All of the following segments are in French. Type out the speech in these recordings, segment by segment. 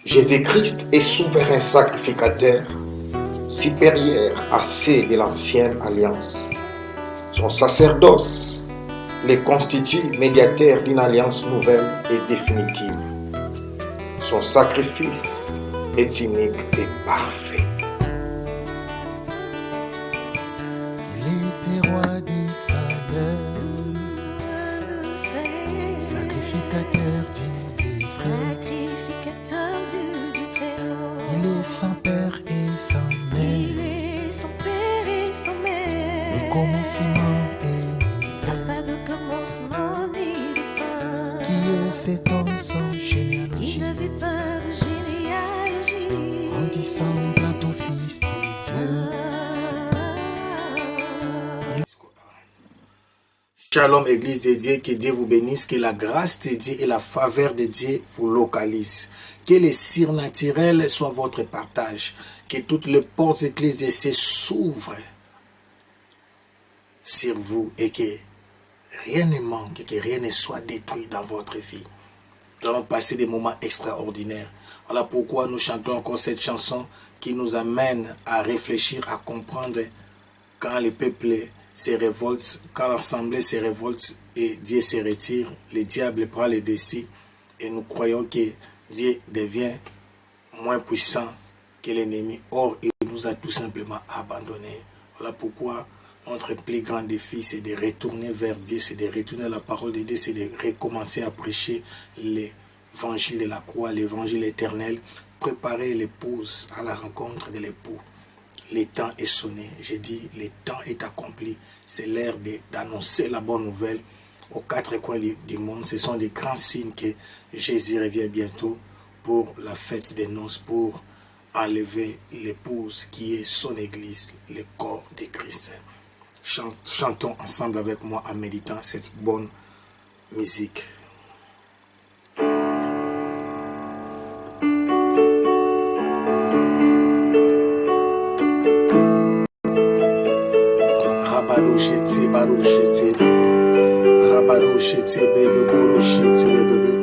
Jésus-Christ est souverain sacrificateur, supérieur à ceux de l'ancienne alliance. Son sacerdoce les constitue médiateurs d'une alliance nouvelle et définitive. Son sacrifice est unique et parfait. Il était roi des saleurs, sacrificateur du Très-Haut. Il est sans père et sans mère. Le commencement et pas de commencement ni de fin. qui est cet homme sans généalogie? Il n'avait pas de généalogie. Ressemblant au Fils de Dieu. Shalom Église de Dieu, que Dieu vous bénisse, que la grâce de Dieu et la faveur de Dieu vous localisent. Que le surnaturel soit votre partage. Que toutes les portes d'Église de Dieu s'ouvrent sur vous et que rien ne manque, que rien ne soit détruit dans votre vie. Nous allons passer des moments extraordinaires. Voilà pourquoi nous chantons encore cette chanson qui nous amène à réfléchir, à comprendre quand le peuple se révolte, quand l'assemblée se révolte et Dieu se retire, le diable prend le dessus et nous croyons que Dieu devient moins puissant que l'ennemi. Or, il nous a tout simplement abandonnés. Voilà pourquoi notre plus grand défi, c'est de retourner vers Dieu, c'est de retourner à la parole de Dieu, c'est de recommencer à prêcher l'évangile de la croix, l'évangile éternel, préparer l'épouse à la rencontre de l'époux. Le temps est sonné, j'ai dit, le temps est accompli. C'est l'heure d'annoncer la bonne nouvelle aux quatre coins du monde. Ce sont des grands signes que Jésus revient bientôt pour la fête des noces, pour enlever l'épouse qui est son église, le corps de Christ. Chantons ensemble avec moi en méditant cette bonne musique. Rabadoshete baroshete bebe, rabadoshete bebe boroshete bebe,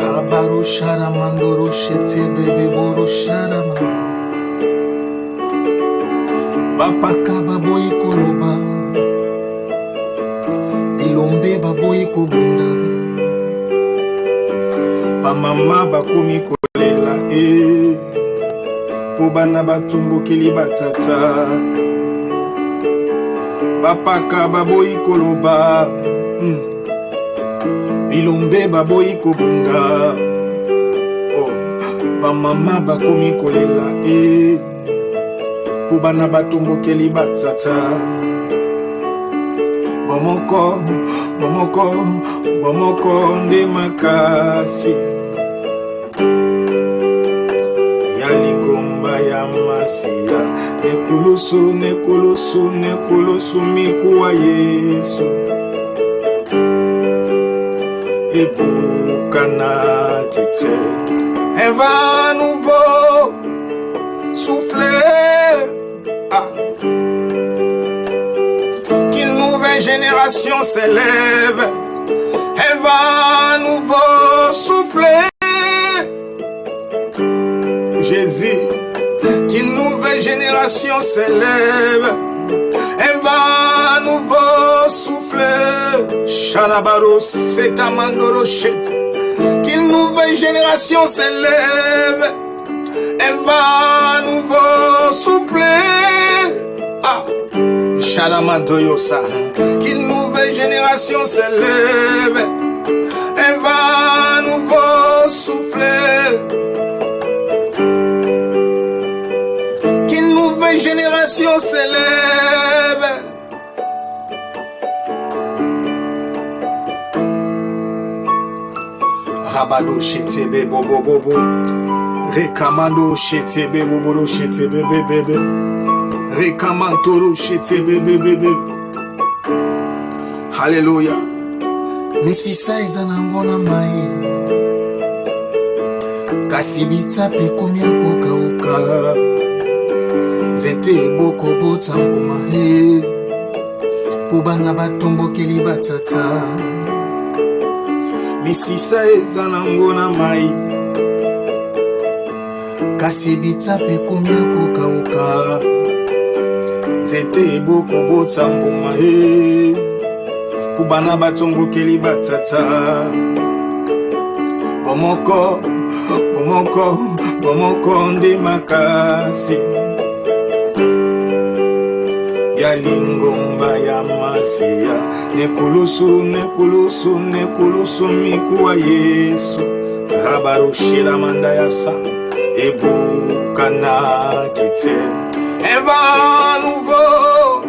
rabaroshara mandoroshete bebe boroshara mandoro. Bapaka baboyi koloba, bilombe baboyi kobunda, bamama bakomi kolela po bana batumbokeli batata. Bapaka baboyi koloba, bilombe baboyi kobunda, bamama bakomi kolela Kubana batumbokeli batata. Bomoko, bomoko, bomoko nde makasi. Yalikomba ya masia. Nekulusu, nekulusu, nekulusu mikuwa Yesu. Ebukana kite. Un vent nouveau souffler. Qu'une nouvelle génération s'élève, elle va nouveau souffler. Jésus, qu'une nouvelle génération s'élève, elle va nouveau souffler. Shalabaro, c'est amandoro shit. Qu'une nouvelle génération s'élève, elle va nouveau souffler. Shalamadoyosa. Qu'une nouvelle génération s'élève. Elle va nouveau souffler. Qu'une nouvelle génération s'élève. Rabado shitebe bobo bobo. Rekamando shete bebe boro shete bebe bebe. Rekamantoro shete bebe bebe. Hallelujah. Misisa izanangona mai. Kasibita pe komia kokauka. Zete boko botambo mahe. Pubana batombo keli batata. Misisa izanangona mai. kasi bitsape ekomi kokauka nzete ebokobotsa mbuma po bana batombokeli batata bomoko nde makasi ya lingomba ya maseya nekulusu mikuwa Yesu rabarushira manda ya sa ebukana kite eva nouveau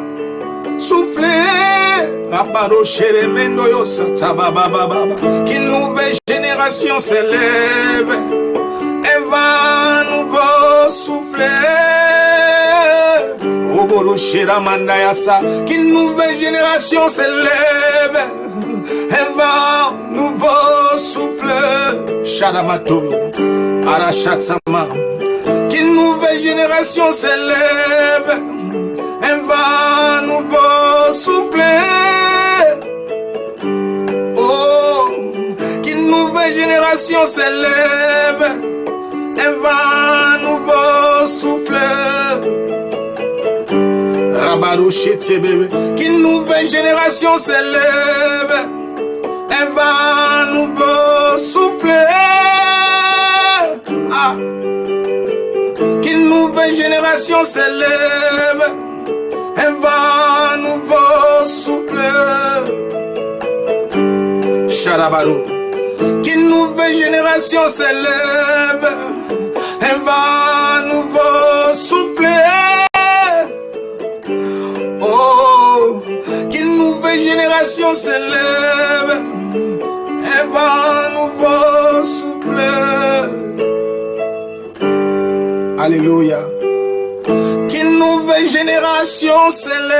souffler rabarushire mendo yo satababa qu'une nouvelle génération s'élève eva nouveau souffler qu'une nouvelle génération s'élève, un vent nouveau souffle, Shadamato, Arachatsama, qu'une nouvelle génération s'élève, un vent nouveau souffle, oh, qu'une nouvelle génération s'élève, un vent nouveau souffle. Qu'une nouvelle génération s'élève, un vent nouveau souffle. Ah. Qu'une nouvelle génération s'élève, un vent nouveau souffle. Sharabarou. Qu'une nouvelle génération s'élève, un vent nouveau souffle. Oh, qu'une nouvelle génération s'élève, un vent nouveau souffle. Alléluia. Qu'une nouvelle génération s'élève.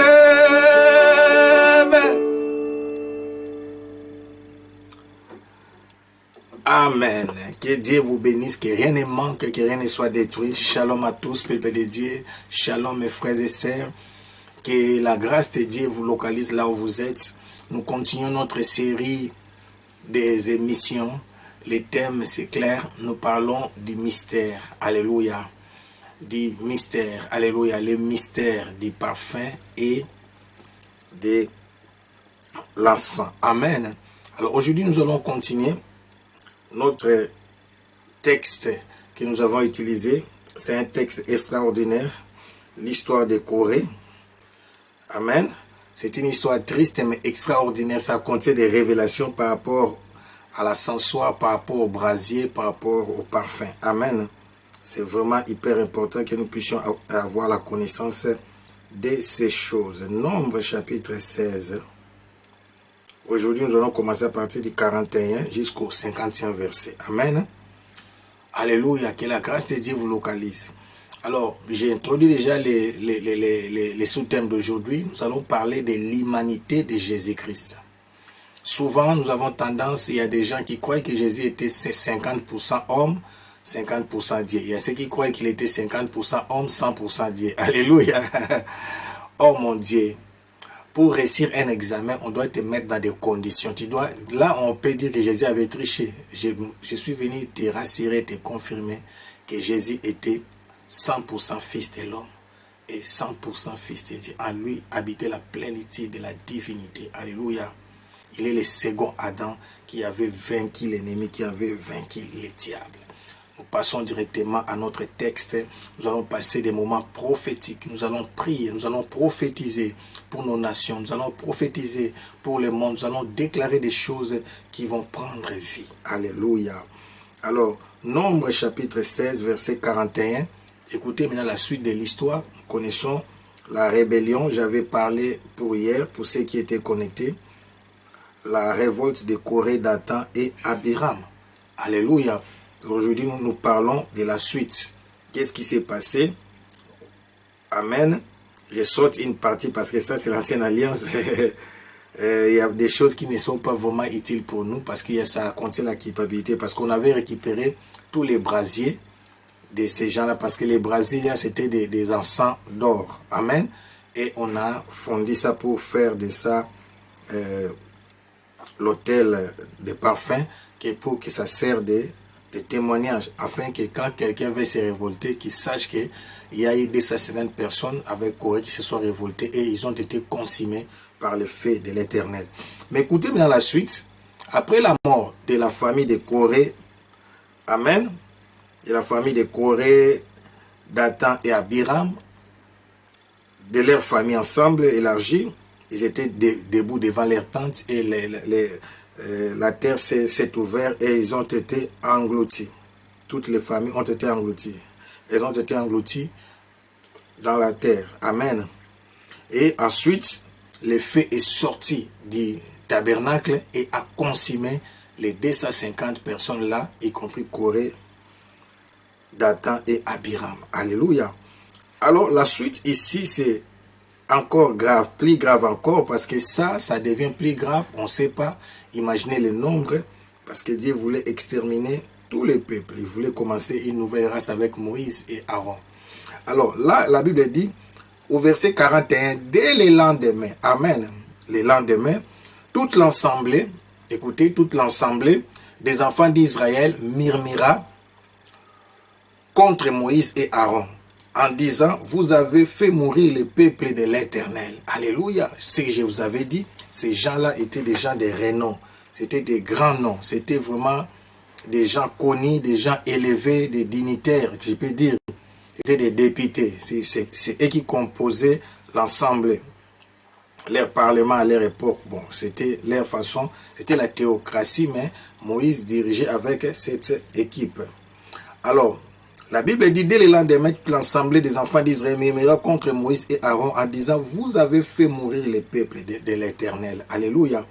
Amen. Que Dieu vous bénisse, que rien ne manque, que rien ne soit détruit. Shalom à tous, peuple de Dieu. Shalom mes frères et sœurs. Que la grâce de Dieu vous localise là où vous êtes. Nous continuons notre série des émissions. Les thèmes, c'est clair. Nous parlons du mystère. Alléluia. Du mystère. Alléluia. Le mystère du parfum et de l'encens. Amen. Alors aujourd'hui, nous allons continuer notre texte que nous avons utilisé. C'est un texte extraordinaire. L'histoire de Corée. Amen. C'est une histoire triste mais extraordinaire. Ça contient des révélations par rapport à la sensoire, par rapport au brasier, par rapport au parfum. Amen. C'est vraiment hyper important que nous puissions avoir la connaissance de ces choses. Nombre chapitre 16. Aujourd'hui, nous allons commencer à partir du 41 jusqu'au 50e verset. Amen. Alléluia. Que la grâce de Dieu vous localise. Alors, j'ai introduit déjà les sous-thèmes d'aujourd'hui. Nous allons parler de l'humanité de Jésus-Christ. Souvent, nous avons tendance, il y a des gens qui croient que Jésus était 50% homme, 50% Dieu. Il y a ceux qui croient qu'il était 50% homme, 100% Dieu. Alléluia. Oh mon Dieu. Pour réussir un examen, on doit te mettre dans des conditions. Là, on peut dire que Jésus avait triché. Je suis venu te rassurer, te confirmer que Jésus était 100% fils de l'homme et 100% fils de Dieu. En lui habitait la plénitude de la divinité. Alléluia. Il est le second Adam qui avait vaincu l'ennemi, qui avait vaincu le diable. Nous passons directement à notre texte. Nous allons passer des moments prophétiques. Nous allons prier, nous allons prophétiser pour nos nations. Nous allons prophétiser pour le monde. Nous allons déclarer des choses qui vont prendre vie. Alléluia. Alors, Nombre chapitre 16, verset 41. Écoutez maintenant la suite de l'histoire. Nous connaissons la rébellion. J'avais parlé pour hier, pour ceux qui étaient connectés. La révolte de Corée, Dathan et Abiram. Alléluia. Aujourd'hui, nous parlons de la suite. Qu'est-ce qui s'est passé? Amen. Je saute une partie parce que ça, c'est l'ancienne alliance. Il y a des choses qui ne sont pas vraiment utiles pour nous parce que ça contient la culpabilité. Parce qu'on avait récupéré tous les brasiers de ces gens-là. Parce que les brasiers, c'était des encens d'or. Amen. Et on a fondu ça pour faire de ça l'autel de parfum pour que ça serve de des témoignages, afin que quand quelqu'un veut se révolter, qu'il sache qu'il y a eu 250 personnes avec Corée qui se sont révoltées et ils ont été consumés par le feu de l'Éternel. Mais écoutez bien la suite. Après la mort de la famille de Corée, Amen, de la famille de Corée, Dathan et Abiram, de leur famille ensemble élargie, ils étaient debout devant leur tente et la terre s'est ouverte et ils ont été engloutis. Toutes les familles ont été englouties. Elles ont été englouties dans la terre. Amen. Et ensuite, le feu est sorti du tabernacle et a consumé les 250 personnes là, y compris Corée, Dathan et Abiram. Alléluia. Alors la suite ici, c'est encore grave, plus grave encore, parce que ça devient plus grave. On ne sait pas imaginer le nombre, parce que Dieu voulait exterminer tous les peuples. Il voulait commencer une nouvelle race avec Moïse et Aaron. Alors là, la Bible dit, au verset 41, dès le lendemain, Amen, le lendemain, toute l'assemblée, écoutez, toute l'assemblée des enfants d'Israël murmura contre Moïse et Aaron, en disant, vous avez fait mourir le peuple de l'Éternel. Alléluia. Ce que je vous avais dit, ces gens-là étaient des gens de renom. C'était des grands noms. C'était vraiment des gens connus, des gens élevés, des dignitaires, je peux dire. C'était des députés. C'est eux qui composaient l'ensemble. Leur parlement à leur époque, bon, c'était leur façon, c'était la théocratie, mais Moïse dirigeait avec cette équipe. Alors, la Bible dit, dès le lendemain, l'assemblée des enfants d'Israël murmura contre Moïse et Aaron en disant, vous avez fait mourir les peuples de l'Éternel. Alléluia.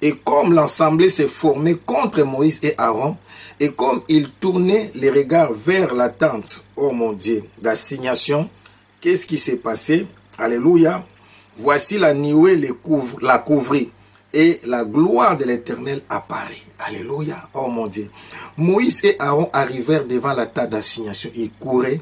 Et comme l'assemblée s'est formée contre Moïse et Aaron, et comme ils tournaient les regards vers la tente, oh mon Dieu, d'assignation, qu'est-ce qui s'est passé? Alléluia. Voici la nuée la couvrit, et la gloire de l'Éternel apparaît. Alléluia. Oh mon Dieu. Moïse et Aaron arrivèrent devant la table d'assignation. Ils couraient.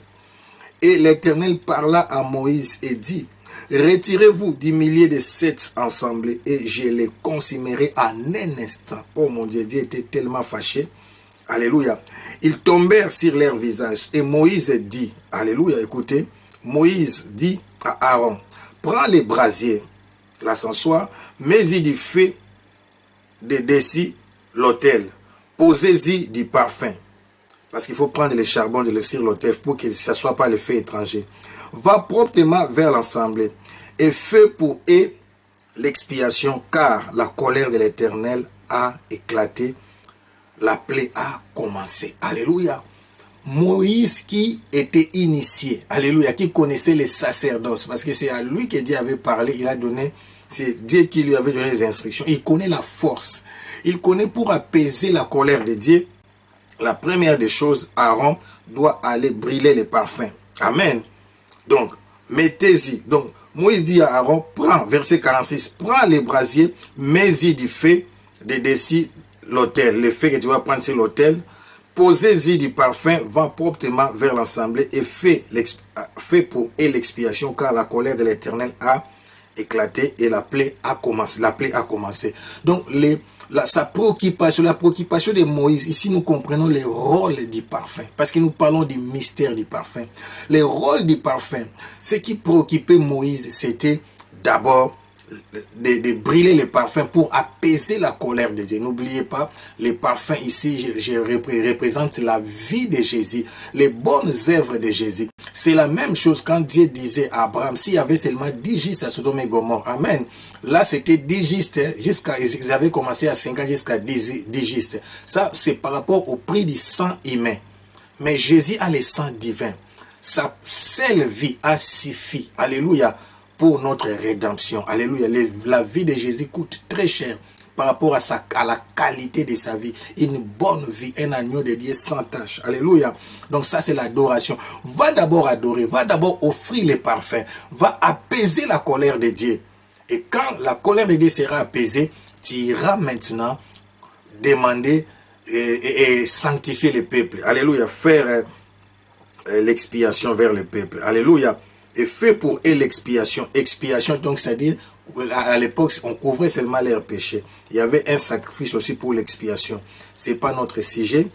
Et l'Éternel parla à Moïse et dit, retirez-vous du milieu de cette assemblée et je les consumerai en un instant. Oh mon Dieu, Dieu était tellement fâché. Alléluia. Ils tombèrent sur leur visage. Et Moïse dit, alléluia, écoutez, Moïse dit à Aaron, prends les brasiers, l'ascensoir, mets-y du feu de dessus l'autel, posez-y du parfum. Parce qu'il faut prendre les charbons de sur l'autel pour que ce ne soit pas le feu étranger. Va promptement vers l'assemblée et fais pour eux l'expiation, car la colère de l'Éternel a éclaté, la plaie a commencé. Alléluia. Moïse qui était initié, alléluia, qui connaissait les sacerdoces, parce que c'est à lui que Dieu avait parlé, il a donné, c'est Dieu qui lui avait donné les instructions. Il connaît la force, il connaît pour apaiser la colère de Dieu. La première des choses, Aaron doit aller brûler les parfums. Amen. Donc, mettez-y. Donc, Moïse dit à Aaron, prends, verset 46, prends les brasiers, mets-y du feu de dessus l'autel. Le feu que tu vas prendre sur l'autel, posez-y du parfum, va promptement vers l'assemblée et fait pour eux l'expiation, car la colère de l'Éternel a éclaté et la plaie a commencé. Donc, la préoccupation de Moïse, ici nous comprenons les rôles du parfum, parce que nous parlons du mystère du parfum. Les rôles du parfum, ce qui préoccupait Moïse, c'était d'abord de brûler les parfums pour apaiser la colère de Dieu. N'oubliez pas, les parfums ici, je représente la vie de Jésus, les bonnes œuvres de Jésus. C'est la même chose quand Dieu disait à Abraham, s'il y avait seulement 10 gistes à Sodome et Gomorrhe, amen. Là, c'était 10 gistes, ils avaient commencé à 5 ans jusqu'à 10 gistes. Ça, c'est par rapport au prix du sang humain. Mais Jésus a le sang divin. Sa seule vie a suffi. Alléluia. Pour notre rédemption. Alléluia. La vie de Jésus coûte très cher par rapport à la qualité de sa vie. Une bonne vie, un agneau de Dieu sans tache. Alléluia. Donc ça, c'est l'adoration. Va d'abord adorer, va d'abord offrir les parfums, va apaiser la colère de Dieu. Et quand la colère de Dieu sera apaisée, tu iras maintenant demander et sanctifier le peuple. Alléluia. Faire l'expiation vers le peuple. Alléluia. Et fait pour eux l'expiation. Expiation, donc, c'est-à-dire, à l'époque, on couvrait seulement leurs péchés. Il y avait un sacrifice aussi pour l'expiation. Ce n'est pas notre sujet.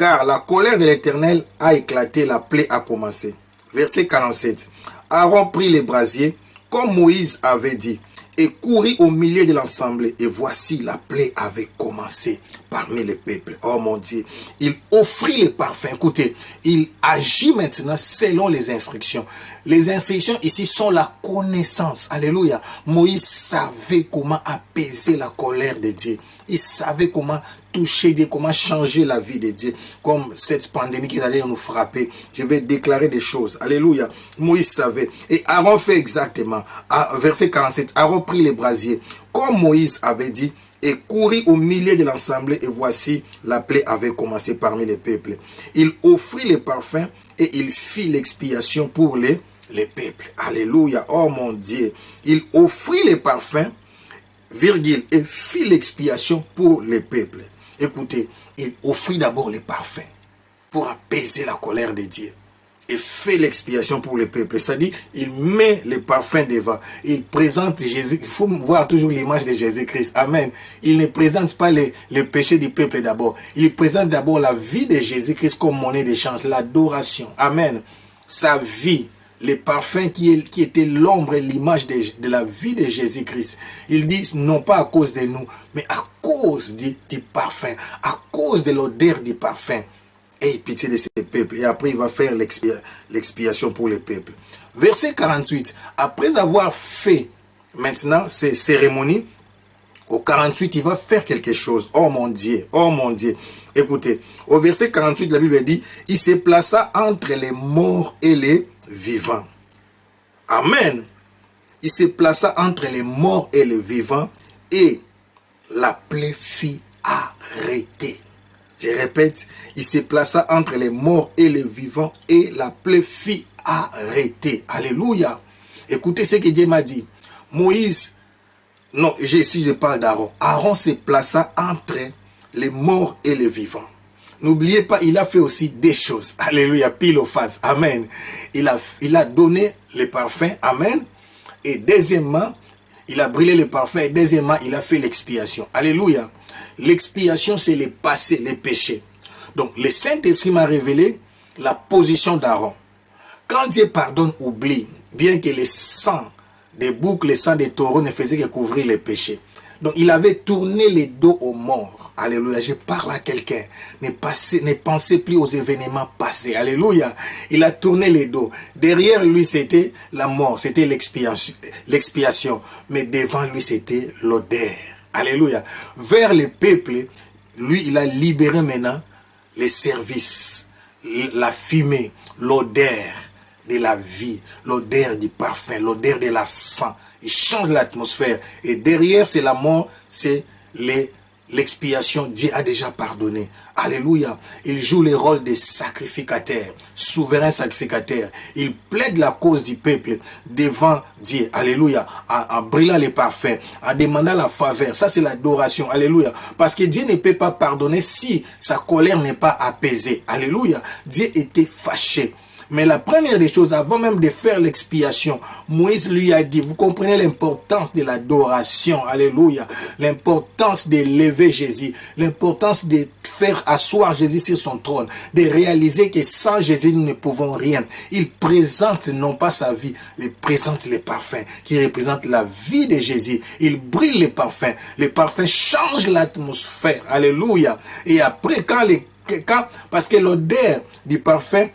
car la colère de l'Éternel a éclaté, la plaie a commencé. Verset 47. Aaron prit les brasiers, comme Moïse avait dit, et courut au milieu de l'assemblée. Et voici, la plaie avait commencé parmi les peuples. Oh mon Dieu, il offrit les parfums. Écoutez, il agit maintenant selon les instructions. Les instructions ici sont la connaissance. Alléluia. Moïse savait comment apaiser la colère de Dieu. Il savait comment toucher Dieu, comment changer la vie de Dieu. Comme cette pandémie qui allait nous frapper, je vais déclarer des choses. Alléluia. Moïse savait. Et Aaron fait exactement. Verset 47. Aaron prit les brasiers, comme Moïse avait dit, et courut au milieu de l'assemblée. Et voici, la plaie avait commencé parmi les peuples. Il offrit les parfums et il fit l'expiation pour les peuples. Alléluia. Oh mon Dieu. Il offrit les parfums, virgule, et fit l'expiation pour les peuples. Écoutez, il offrit d'abord les parfums pour apaiser la colère de Dieu. Et fait l'expiation pour le peuple. C'est-à-dire, il met les parfums devant. Il présente Jésus. Il faut voir toujours l'image de Jésus-Christ. Amen. Il ne présente pas les péchés du peuple d'abord. Il présente d'abord la vie de Jésus-Christ comme monnaie d'échange, l'adoration. Amen. Sa vie, les parfums qui étaient l'ombre et l'image de la vie de Jésus-Christ. Il dit, non pas à cause de nous, mais à cause du parfum, à cause de l'odeur du parfum. Aie pitié de ces peuples. Et après, il va faire l'expiation pour les peuples. Verset 48. Après avoir fait maintenant ces cérémonies, au 48, il va faire quelque chose. Oh mon Dieu, oh mon Dieu. Écoutez, au verset 48, la Bible dit, il se plaça entre les morts et les vivants. Amen. Il se plaça entre les morts et les vivants et la plaie fit arrêter. Je répète, il se plaça entre les morts et les vivants et la plaie fit arrêter. Alléluia. Écoutez ce que Dieu m'a dit. Moïse, non, ici je parle d'Aaron. Aaron se plaça entre les morts et les vivants. N'oubliez pas, il a fait aussi des choses. Alléluia, pile au face. Amen. Il a donné les parfums. Amen. Et deuxièmement, il a brûlé le parfum. Et deuxièmement, il a fait l'expiation. Alléluia. L'expiation, c'est le passé, les péchés. Donc, le Saint-Esprit m'a révélé la position d'Aaron. Quand Dieu pardonne, oublie, bien que le sang des boucs, le sang des taureaux ne faisait que couvrir les péchés. Donc, il avait tourné les dos aux morts. Alléluia. Je parle à quelqu'un. Ne pensez plus aux événements passés. Alléluia. Il a tourné les dos. Derrière lui, c'était la mort. C'était l'expiation. Mais devant lui, c'était l'odeur. Alléluia. Vers les peuples, lui, il a libéré maintenant les services, la fumée, l'odeur de la vie, l'odeur du parfum, l'odeur de la sang. Il change l'atmosphère. Et derrière, c'est la mort, c'est l'expiation. Dieu a déjà pardonné. Alléluia. Il joue le rôle de sacrificateur, souverain sacrificateur. Il plaide la cause du peuple devant Dieu. Alléluia. En brûlant les parfums, en demandant la faveur. Ça, c'est l'adoration. Alléluia. Parce que Dieu ne peut pas pardonner si sa colère n'est pas apaisée. Alléluia. Dieu était fâché. Mais la première des choses, avant même de faire l'expiation, Moïse lui a dit, vous comprenez l'importance de l'adoration, alléluia, l'importance de lever Jésus, l'importance de faire asseoir Jésus sur son trône, de réaliser que sans Jésus, nous ne pouvons rien. Il présente non pas sa vie, il présente les parfums qui représentent la vie de Jésus. Il brille les parfums changent l'atmosphère, alléluia. Et après, parce que l'odeur du parfum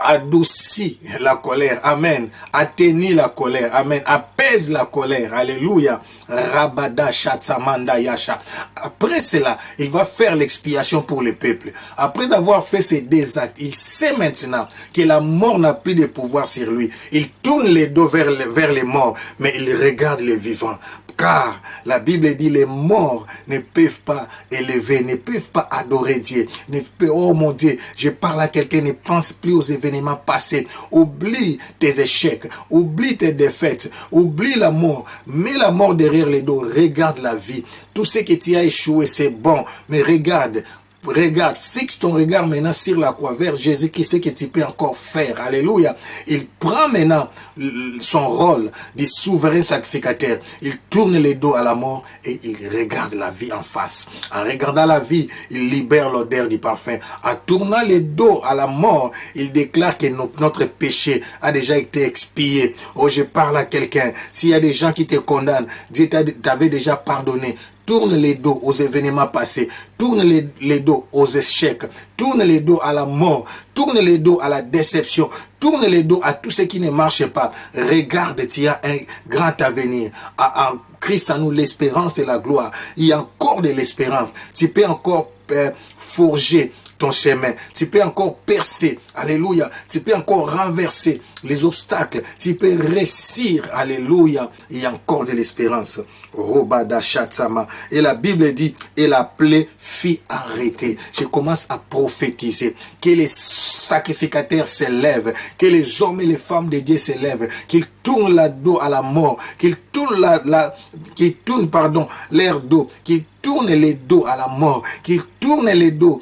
adoucit la colère, amen, atténue la colère, amen, apaise la colère, alléluia, rabada shatsamanda yasha. Après cela, il va faire l'expiation pour le peuple. Après avoir fait ces deux actes, il sait maintenant que la mort n'a plus de pouvoir sur lui. Il tourne les dos vers les morts, mais il regarde les vivants. Car la Bible dit les morts ne peuvent pas élever, ne peuvent pas adorer Dieu. Oh mon Dieu, je parle à quelqu'un, ne pense plus aux événements passés. Oublie tes échecs, oublie tes défaites, oublie la mort. Mets la mort derrière les dos, regarde la vie. Tout ce que tu as échoué, c'est bon, mais regarde. Regarde, fixe ton regard maintenant sur la croix, vers Jésus, qui sait que tu peux encore faire. Alléluia. Il prend maintenant son rôle de souverain sacrificateur. Il tourne les dos à la mort et il regarde la vie en face. En regardant la vie, il libère l'odeur du parfum. En tournant les dos à la mort, il déclare que notre péché a déjà été expié. Oh, je parle à quelqu'un. S'il y a des gens qui te condamnent, Dieu t'avait déjà pardonné. Tourne les dos aux événements passés, tourne les dos aux échecs, tourne les dos à la mort, tourne les dos à la déception, tourne les dos à tout ce qui ne marche pas. Regarde, tu as un grand avenir. En Christ en nous l'espérance et la gloire. Il y a encore de l'espérance. Tu peux encore forger ton chemin. Tu peux encore percer. Alléluia. Tu peux encore renverser les obstacles. Tu peux réussir. Alléluia. Il y a encore de l'espérance. Robada Shatsama. Et la Bible dit, et la plaie fit arrêter. Je commence à prophétiser que les sacrificateurs s'élèvent, que les hommes et les femmes de Dieu s'élèvent, qu'ils tournent le dos à la mort, qu'ils tournent leur dos, qu'ils tournent les dos à la mort, qu'ils tournent les dos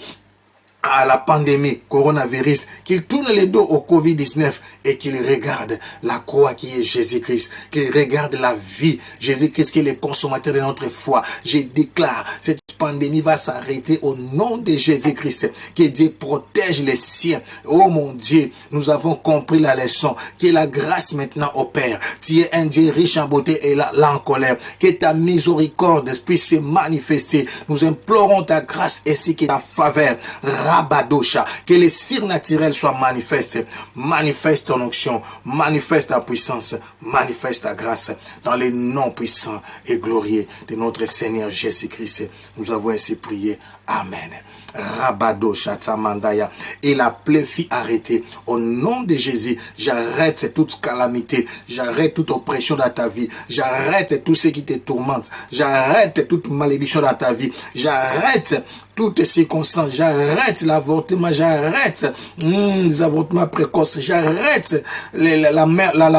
à la pandémie, coronavirus, qu'il tourne les dos au Covid-19 et qu'il regarde la croix qui est Jésus-Christ, qu'il regarde la vie, Jésus-Christ qui est le consommateur de notre foi. Je déclare, cette pandémie va s'arrêter au nom de Jésus-Christ, que Dieu protège les siens. Oh mon Dieu, nous avons compris la leçon, que la grâce maintenant opère. Tu es un Dieu riche en beauté et là en colère, que ta miséricorde puisse se manifester. Nous implorons ta grâce ainsi que ta faveur. Rabadosha, que les cires naturels soient manifestes. Manifeste ton onction, manifeste ta puissance, manifeste ta grâce dans les noms puissants et glorieux de notre Seigneur Jésus-Christ. Nous avons ainsi prié. Amen. Rabadosha Tamandaya. Et la plaie fit arrêter. Au nom de Jésus, j'arrête toute calamité, j'arrête toute oppression dans ta vie, j'arrête tout ce qui te tourmente, j'arrête toute malédiction dans ta vie, j'arrête toutes circonstances, j'arrête l'avortement, j'arrête les avortements précoces, j'arrête la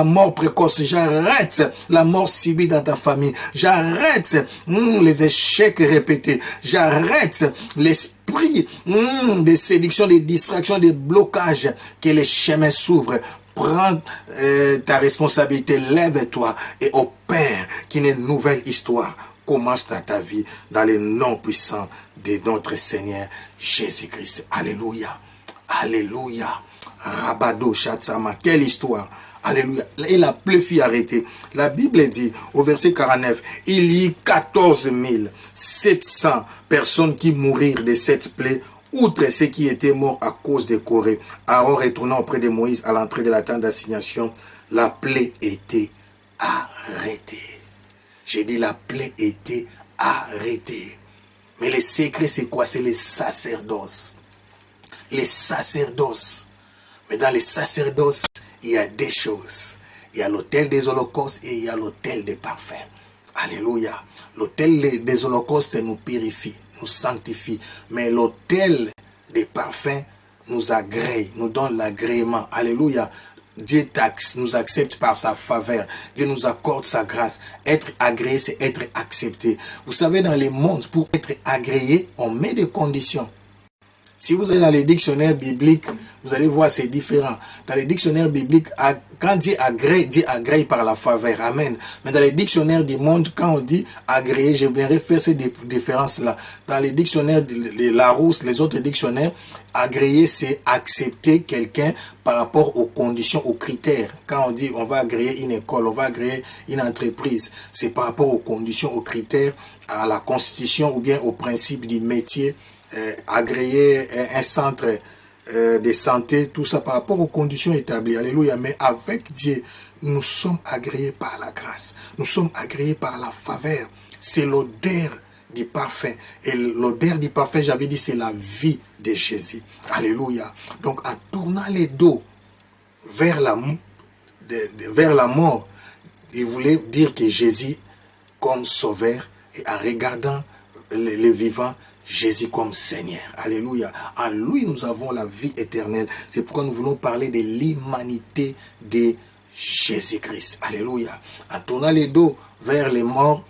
mort précoce, j'arrête la mort subie dans ta famille, j'arrête les échecs répétés, j'arrête l'esprit des séductions, des distractions, des blocages, que les chemins s'ouvrent. Prends ta responsabilité, lève-toi et opère qu'une nouvelle histoire commence dans ta vie dans le nom puissant de notre Seigneur Jésus-Christ. Alléluia. Alléluia. Rabado Shatsama. Quelle histoire. Alléluia. Et la plaie fut arrêtée. La Bible dit au verset 49, il y eut 14 700 personnes qui mourirent de cette plaie, outre ceux qui étaient morts à cause de Corée. Aaron retournant auprès de Moïse à l'entrée de la tente d'assignation, la plaie était arrêtée. J'ai dit la plaie était arrêtée. Mais le secret c'est quoi? C'est les sacerdoces. Les sacerdoces. Mais dans les sacerdoces, il y a des choses. Il y a l'autel des holocaustes et il y a l'autel des parfums. Alléluia. L'autel des holocaustes nous purifie, nous sanctifie. Mais l'autel des parfums nous agrée, nous donne l'agrément. Alléluia. Dieu nous accepte par sa faveur. Dieu nous accorde sa grâce. Être agréé, c'est être accepté. Vous savez, dans les mondes, pour être agréé, on met des conditions. Si vous allez dans les dictionnaires bibliques, vous allez voir c'est différent. Dans les dictionnaires bibliques, quand Dieu agrée par la faveur. Amen. Mais dans les dictionnaires du monde, quand on dit agréer, j'aimerais faire ces différences-là. Dans les dictionnaires de Larousse, les autres dictionnaires, agréer, c'est accepter quelqu'un par rapport aux conditions, aux critères. Quand on dit on va agréer une école, on va agréer une entreprise, c'est par rapport aux conditions, aux critères, à la constitution ou bien aux principes du métier. Agréer un centre de santé, tout ça par rapport aux conditions établies. Alléluia. Mais avec Dieu, nous sommes agréés par la grâce. Nous sommes agréés par la faveur. C'est l'odeur du parfum. Et l'odeur du parfum, j'avais dit, c'est la vie de Jésus. Alléluia. Donc, en tournant les dos vers la mort, il voulait dire que Jésus comme sauveur, et en regardant les vivants, Jésus comme Seigneur. Alléluia. En lui, nous avons la vie éternelle. C'est pourquoi nous voulons parler de l'humanité de Jésus-Christ. Alléluia. En tournant les dos vers les morts,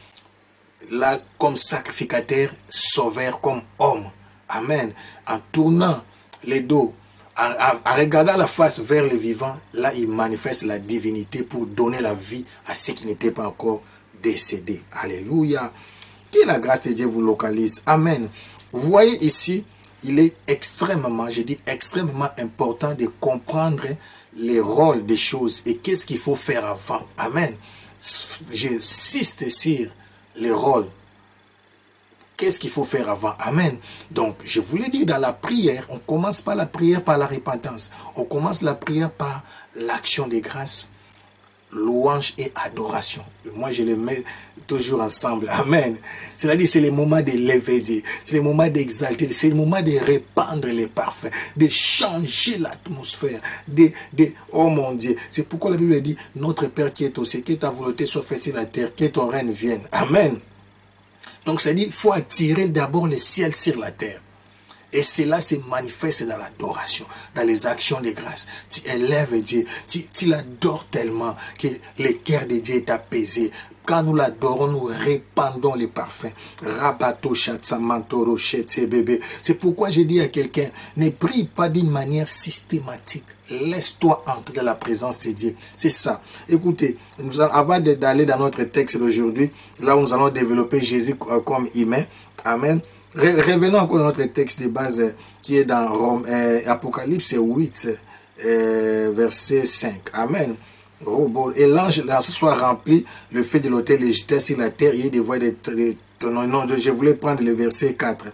là, comme sacrificateur, sauveur, comme homme. Amen. En tournant les dos, en regardant la face vers le vivant, là, il manifeste la divinité pour donner la vie à ceux qui n'étaient pas encore décédés. Alléluia. Que la grâce de Dieu vous localise. Amen. Vous voyez ici, il est extrêmement, je dis extrêmement important de comprendre les rôles des choses et qu'est-ce qu'il faut faire avant. Amen. J'insiste sur les rôles. Qu'est-ce qu'il faut faire avant? Amen. Donc, je vous l'ai dit, dans la prière, on commence pas la prière par la repentance. On commence la prière par l'action des grâces, louange et adoration. Et moi, je les mets toujours ensemble. Amen. C'est-à-dire, c'est le moment de lever Dieu. C'est le moment d'exalter. C'est le moment de répandre les parfums, de changer l'atmosphère. Oh mon Dieu. C'est pourquoi la Bible dit, notre Père qui est au ciel, que ta volonté soit faite sur la terre, que ton règne vienne. Amen. Donc, c'est-à-dire, il faut attirer d'abord le ciel sur la terre. Et cela se manifeste dans l'adoration, dans les actions de grâce. Tu élèves Dieu, tu l'adores tellement que le cœur de Dieu est apaisé. Quand nous l'adorons, nous répandons les parfums. Rabato chatsamantoro chetse bébé. C'est pourquoi je dis à quelqu'un, ne prie pas d'une manière systématique. Laisse-toi entrer dans la présence de Dieu. C'est ça. Écoutez, avant d'aller dans notre texte d'aujourd'hui, là où nous allons développer Jésus comme humain. Amen. Revenons encore à notre texte de base qui est dans Apocalypse 8, verset 5. Amen. Et l'ange soit rempli, le feu de l'autel est jeté sur la terre, il y a des voix de non, je voulais prendre le verset 4.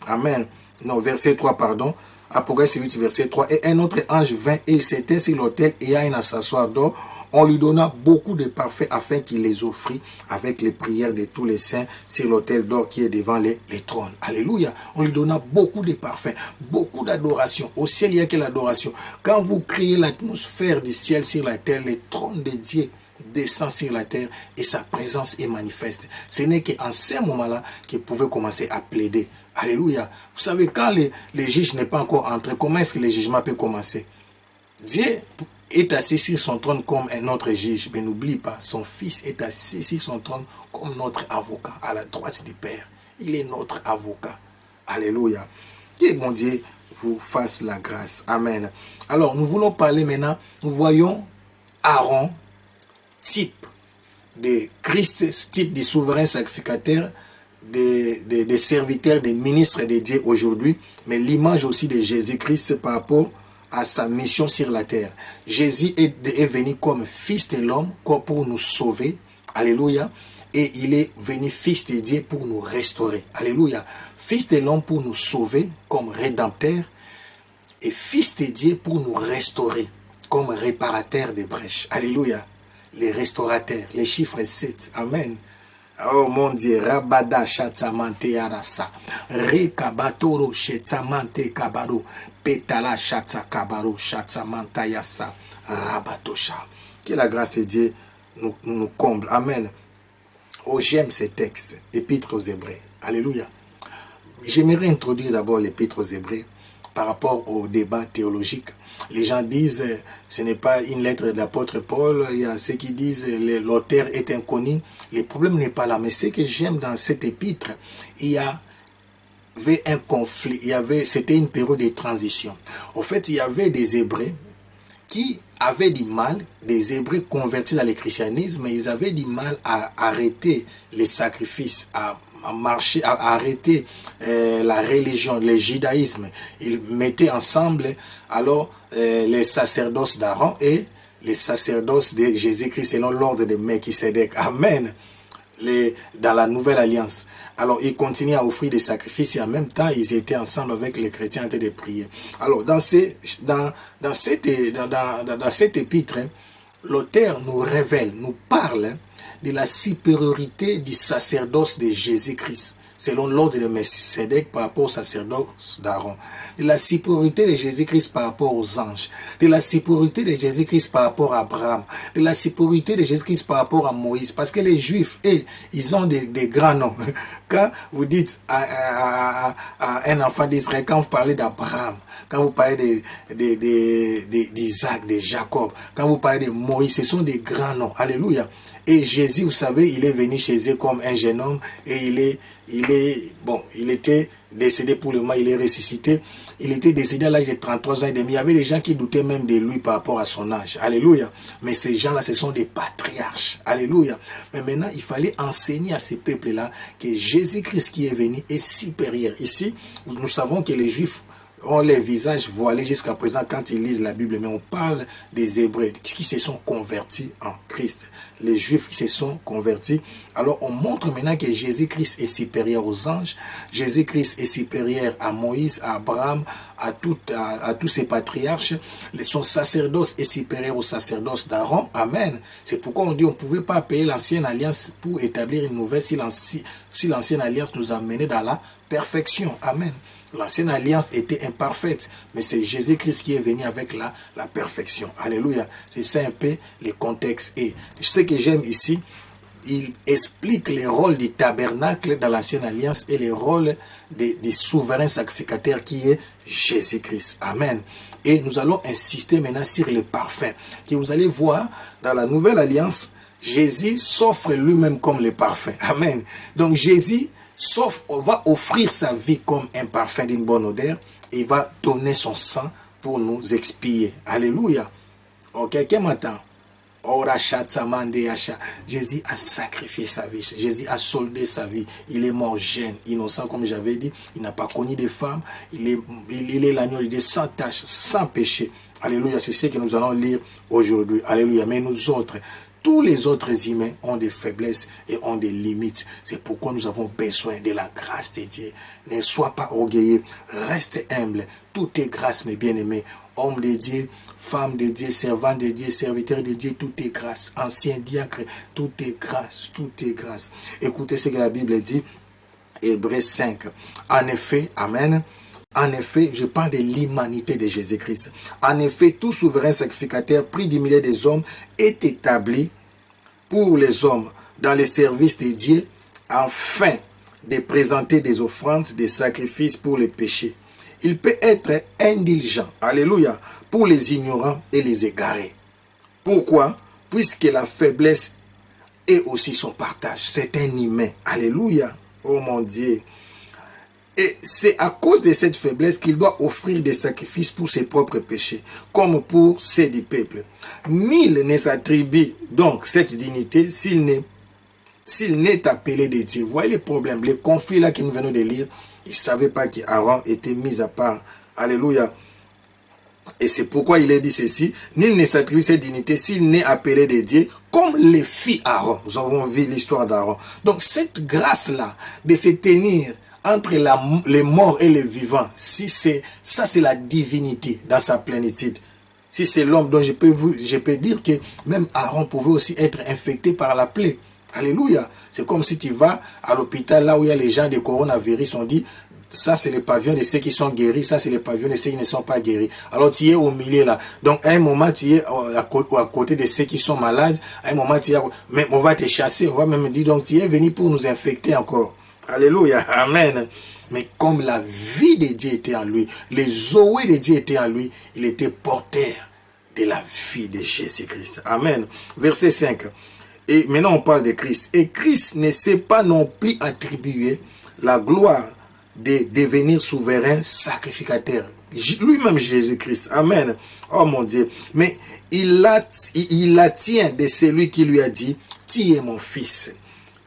Amen. Non, verset 3, pardon. Apocalypse 8, verset 3. Et un autre ange vint et il s'était sur l'autel et à un accessoire d'or. On lui donna beaucoup de parfums afin qu'il les offrit avec les prières de tous les saints sur l'autel d'or qui est devant les trônes. Alléluia. On lui donna beaucoup de parfums, beaucoup d'adoration. Au ciel, il n'y a que l'adoration. Quand vous créez l'atmosphère du ciel sur la terre, le trône de Dieu descend sur la terre et sa présence est manifeste. Ce n'est qu'en ce moment-là qu'il pouvait commencer à plaider. Alléluia. Vous savez, quand le juge n'est pas encore entré, comment est-ce que le jugement peut commencer? Dieu est assis sur son trône comme un autre juge, mais n'oublie pas, son fils est assis sur son trône comme notre avocat, à la droite du Père. Il est notre avocat. Alléluia. Que bon Dieu vous fasse la grâce. Amen. Alors, nous voulons parler maintenant, nous voyons Aaron, type de Christ, type du souverain sacrificateur, des serviteurs, des ministres de Dieu aujourd'hui, mais l'image aussi de Jésus-Christ par rapport à sa mission sur la terre. Jésus est venu comme fils de l'homme pour nous sauver. Alléluia. Et il est venu fils de Dieu pour nous restaurer. Alléluia. Fils de l'homme pour nous sauver comme rédempteur et fils de Dieu pour nous restaurer comme réparateur des brèches. Alléluia. Les restaurateurs, les chiffres 7. Amen. Oh mon Dieu, Rabada Chatsamante Arasa, Rekabatoro Chetsamante Kabaro, Petala Chatsa Kabaro, Chatsamanta Yasa, Rabatosha. Que la grâce de Dieu nous comble. Amen. Oh, j'aime ces textes, Épître aux Hébreux. Alléluia. J'aimerais introduire d'abord l'Épître aux Hébreux par rapport au débat théologique. Les gens disent ce n'est pas une lettre de l'apôtre Paul. Il y a ceux qui disent l'auteur est inconnu. Le problème n'est pas là. Mais ce que j'aime dans cette épître, il y avait un conflit. C'était une période de transition. En fait, il y avait des Hébreux qui avaient du mal, des Hébreux convertis dans le christianisme, ils avaient du mal à arrêter les sacrifices, à arrêter la religion, le judaïsme. Ils mettaient ensemble alors les sacerdoces d'Aaron et les sacerdoces de Jésus-Christ selon l'ordre de Melchisédek. Amen. Dans la nouvelle alliance. Alors, ils continuaient à offrir des sacrifices et en même temps, ils étaient ensemble avec les chrétiens en train de prier. Alors, dans cette épître, l'auteur nous révèle, nous parle de la supériorité du sacerdoce de Jésus-Christ, selon l'ordre de Melchisédek par rapport au sacerdoce d'Aaron, de la supériorité de Jésus-Christ par rapport aux anges, de la supériorité de Jésus-Christ par rapport à Abraham, de la supériorité de Jésus-Christ par rapport à Moïse, parce que les Juifs, ils ont des grands noms. Quand vous dites à un enfant d'Israël, quand vous parlez d'Abraham, quand vous parlez d'Isaac, de Jacob, quand vous parlez de Moïse, ce sont des grands noms. Alléluia. Et Jésus, vous savez, il est venu chez eux comme un jeune homme et il était décédé pour le moment, il est ressuscité. Il était décédé à l'âge de 33 ans et demi. Il y avait des gens qui doutaient même de lui par rapport à son âge. Alléluia. Mais ces gens-là, ce sont des patriarches. Alléluia. Mais maintenant, il fallait enseigner à ces peuples-là que Jésus-Christ qui est venu est supérieur. Ici, nous savons que les Juifs ont les visages voilés jusqu'à présent quand ils lisent la Bible, mais on parle des Hébreux qui se sont convertis en Christ. Les Juifs qui se sont convertis. Alors on montre maintenant que Jésus-Christ est supérieur aux anges, Jésus-Christ est supérieur à Moïse, à Abraham, à tous ces patriarches. Son sacerdoce est supérieur au sacerdoce d'Aaron. Amen. C'est pourquoi on dit on ne pouvait pas payer l'ancienne alliance pour établir une nouvelle si l'ancienne alliance nous a menés dans la perfection. Amen. L'ancienne alliance était imparfaite, mais c'est Jésus-Christ qui est venu avec la perfection. Alléluia. C'est ça un peu le contexte. Et ce que j'aime ici, il explique les rôles du tabernacle dans l'ancienne alliance et les rôles des souverains sacrificateurs qui est Jésus-Christ. Amen. Et nous allons insister maintenant sur le parfum. Que vous allez voir dans la nouvelle alliance, Jésus s'offre lui-même comme le parfum. Amen. Donc Jésus va offrir sa vie comme un parfum d'une bonne odeur et va donner son sang pour nous expier. Alléluia. Ok, quelqu'un m'entend? Jésus a sacrifié sa vie. Jésus a soldé sa vie. Il est mort jeune, innocent, comme j'avais dit. Il n'a pas connu de femme. Il est l'agneau de sans tache, sans péché. Alléluia. C'est ce que nous allons lire aujourd'hui. Alléluia. Mais nous autres, tous les autres humains ont des faiblesses et ont des limites. C'est pourquoi nous avons besoin de la grâce de Dieu. Ne sois pas orgueilleux. Reste humble. Tout est grâce, mes bien-aimés. Homme de Dieu, femme de Dieu, servant de Dieu, serviteur de Dieu, tout est grâce. Ancien diacre, tout est grâce, tout est grâce. Écoutez ce que la Bible dit, Hébreux 5. En effet, amen. En effet, je parle de l'humanité de Jésus-Christ. En effet, tout souverain sacrificateur pris du milieu des hommes est établi pour les hommes dans le service de Dieu afin de présenter des offrandes, des sacrifices pour les péchés. Il peut être indulgent, alléluia, pour les ignorants et les égarés. Pourquoi? Puisque la faiblesse est aussi son partage. C'est un humain, alléluia, oh mon Dieu. Et c'est à cause de cette faiblesse qu'il doit offrir des sacrifices pour ses propres péchés, comme pour ceux du peuple. Nul ne s'attribue donc cette dignité s'il n'est appelé de Dieu. Voyez le problème, le conflit là que nous venons de lire. Il ne savait pas qu'Aaron était mis à part. Alléluia. Et c'est pourquoi il a dit ceci. Nul ne s'attribue cette dignité s'il n'est appelé de Dieu, comme le fit Aaron. Nous avons vu l'histoire d'Aaron. Donc cette grâce-là, de se tenir entre les morts et les vivants, ça c'est la divinité dans sa plénitude. Si c'est l'homme dont je peux dire que même Aaron pouvait aussi être infecté par la plaie. Alléluia. C'est comme si tu vas à l'hôpital là où il y a les gens de coronavirus, on dit ça c'est le pavillon de ceux qui sont guéris, ça c'est le pavillon de ceux qui ne sont pas guéris. Alors tu es au milieu là. Donc à un moment tu es à côté de ceux qui sont malades, à un moment tu es mais on va te chasser, on va même dire donc tu es venu pour nous infecter encore. Alléluia. Amen. Mais comme la vie de Dieu était en lui, les zoé de Dieu étaient en lui, il était porteur de la vie de Jésus-Christ. Amen. Verset 5. Et maintenant on parle de Christ. Et Christ ne s'est pas non plus attribué la gloire de devenir souverain sacrificateur. Lui-même Jésus-Christ. Amen. Oh mon Dieu. Mais il la tient de celui qui lui a dit, tu es mon fils.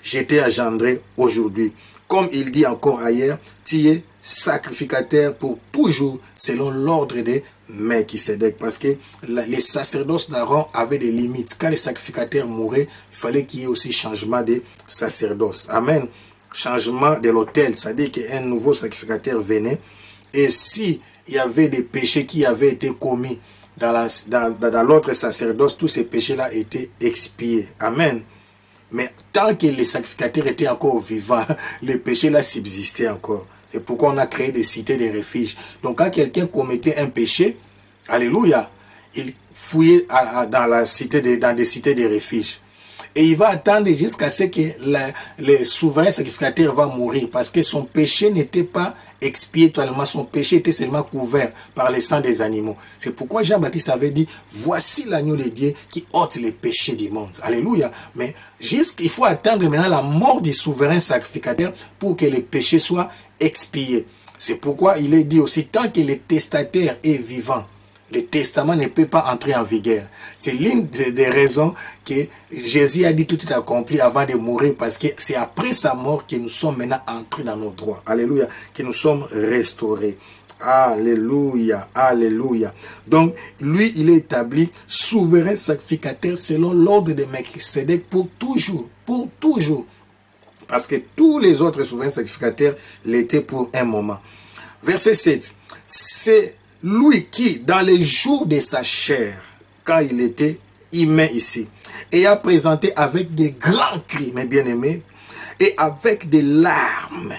Je t'ai engendré aujourd'hui. Comme il dit encore ailleurs, tu es sacrificateur pour toujours selon l'ordre de Melchisédek. Parce que les sacerdoces d'Aaron avaient des limites. Quand les sacrificateurs mouraient, il fallait qu'il y ait aussi changement de sacerdoce. Amen. Changement de l'autel, c'est-à-dire qu'un nouveau sacrificateur venait. Et si il y avait des péchés qui avaient été commis dans l'autre sacerdoce, tous ces péchés-là étaient expiés. Amen. Mais tant que les sacrificateurs étaient encore vivants, les péchés-là subsistaient encore. C'est pourquoi on a créé des cités de refuge. Donc quand quelqu'un commettait un péché, alléluia, il fouillait dans des cités de refuge. Et il va attendre jusqu'à ce que le souverain sacrificateur va mourir. Parce que son péché n'était pas expié totalement. Son péché était seulement couvert par le sang des animaux. C'est pourquoi Jean-Baptiste avait dit, voici l'agneau de Dieu qui ôte les péchés du monde. Alléluia. Mais il faut attendre maintenant la mort du souverain sacrificateur pour que les péchés soient expiés. C'est pourquoi il est dit aussi, tant que le testataire est vivant, le testament ne peut pas entrer en vigueur. C'est l'une des raisons que Jésus a dit tout est accompli avant de mourir, parce que c'est après sa mort que nous sommes maintenant entrés dans nos droits. Alléluia. Que nous sommes restaurés. Alléluia. Alléluia. Donc, lui, il est établi souverain sacrificateur selon l'ordre de Melchisédek pour toujours. Pour toujours. Parce que tous les autres souverains sacrificateurs l'étaient pour un moment. Verset 7. C'est lui qui, dans les jours de sa chair, quand il était humain ici, et a présenté avec des grands cris, mes bien-aimés, et avec des larmes,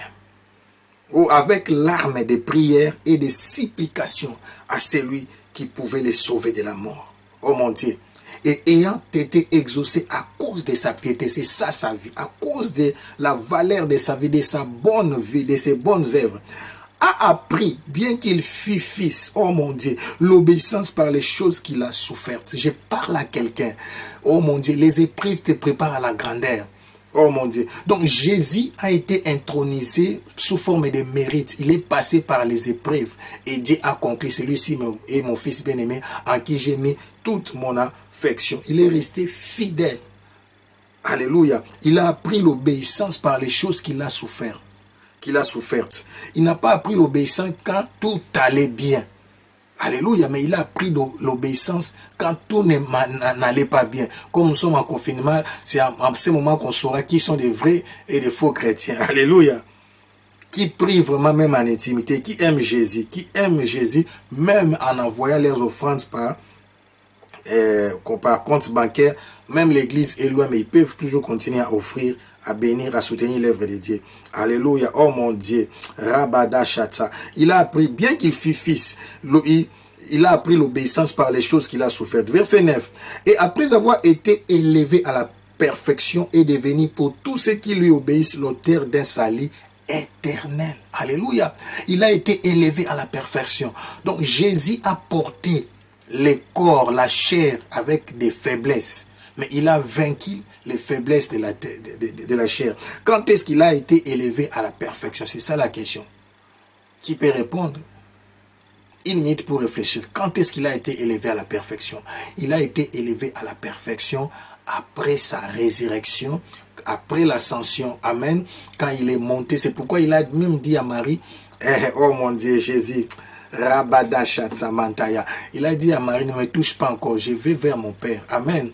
ou avec larmes de prières et de supplications à celui qui pouvait les sauver de la mort. Oh mon Dieu! Et ayant été exaucé à cause de sa piété, c'est ça sa vie, à cause de la valeur de sa vie, de sa bonne vie, de ses bonnes œuvres, a appris, bien qu'il fût fils, oh mon Dieu, l'obéissance par les choses qu'il a souffertes. Je parle à quelqu'un, oh mon Dieu, les épreuves te préparent à la grandeur. Oh mon Dieu. Donc Jésus a été intronisé sous forme de mérite. Il est passé par les épreuves. Et Dieu a accompli. Celui-ci est mon fils bien-aimé en qui j'ai mis toute mon affection. Il est resté fidèle. Alléluia. Il a appris l'obéissance par les choses qu'il a souffertes. Il n'a pas appris l'obéissance quand tout allait bien. Alléluia, mais il a appris l'obéissance quand tout n'allait pas bien. Comme nous sommes en confinement, c'est à ce moment qu'on saura qui sont des vrais et des faux chrétiens. Alléluia. Qui prient vraiment même en intimité, qui aiment Jésus, même en envoyant leurs offrandes par compte bancaire. Même l'église est loin, mais ils peuvent toujours continuer à offrir, à bénir, à soutenir l'œuvre de Dieu. Alléluia. Oh mon Dieu. Rabada Shata. Il a appris, bien qu'il fût fils, il a appris l'obéissance par les choses qu'il a souffertes. Verset 9. Et après avoir été élevé à la perfection et devenu pour tous ceux qui lui obéissent l'auteur d'un salut éternel. Alléluia. Il a été élevé à la perfection. Donc Jésus a porté le corps, la chair avec des faiblesses. Mais il a vaincu les faiblesses de la chair. Quand est-ce qu'il a été élevé à la perfection? C'est ça la question. Qui peut répondre? Une minute pour réfléchir. Quand est-ce qu'il a été élevé à la perfection? Il a été élevé à la perfection après sa résurrection, après l'ascension. Amen. Quand il est monté, c'est pourquoi il a même dit à Marie, oh mon Dieu, Jésus, Rabada Shatsamantaya. Il a dit à Marie, ne me touche pas encore, je vais vers mon Père. Amen.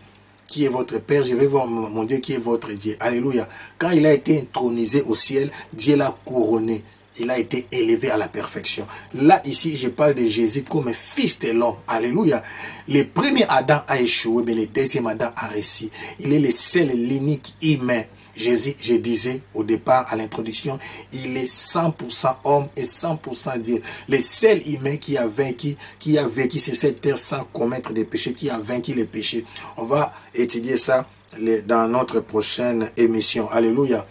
Qui est votre Père, je vais voir mon Dieu qui est votre Dieu. Alléluia. Quand il a été intronisé au ciel, Dieu l'a couronné. Il a été élevé à la perfection. Là, ici, je parle de Jésus comme fils de l'homme. Alléluia. Le premier Adam a échoué, mais le deuxième Adam a réussi. Il est le seul, l'unique humain. Jésus, je disais au départ, à l'introduction, il est 100% homme et 100% Dieu. Le seul humain qui a vécu sur cette terre sans commettre des péchés, qui a vaincu les péchés. On va étudier ça dans notre prochaine émission. Alléluia.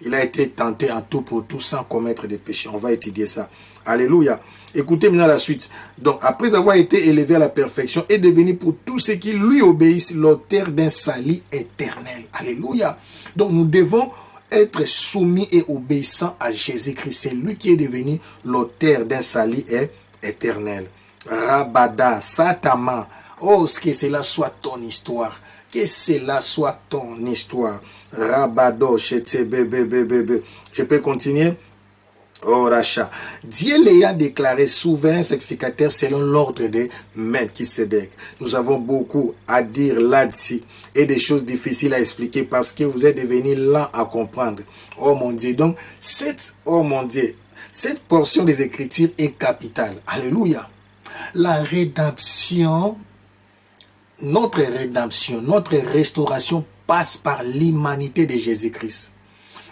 Il a été tenté en tout pour tout sans commettre des péchés. On va étudier ça. Alléluia. Écoutez maintenant la suite. Donc, après avoir été élevé à la perfection et devenu pour tous ceux qui lui obéissent l'auteur d'un salut éternel. Alléluia. Donc, nous devons être soumis et obéissants à Jésus-Christ. C'est lui qui est devenu l'auteur d'un salut éternel. Rabada, Satama. Oh, que cela soit ton histoire. Que cela soit ton histoire. Rabado, je peux continuer? Oh, Racha. Dieu l'ayant déclaré souverain sacrificateur selon l'ordre de Melchisédek. Nous avons beaucoup à dire là-dessus et des choses difficiles à expliquer parce que vous êtes devenus lents à comprendre. Oh mon Dieu. Donc, cette portion des Écritures est capitale. Alléluia. La rédemption, notre restauration passe par l'humanité de Jésus-Christ.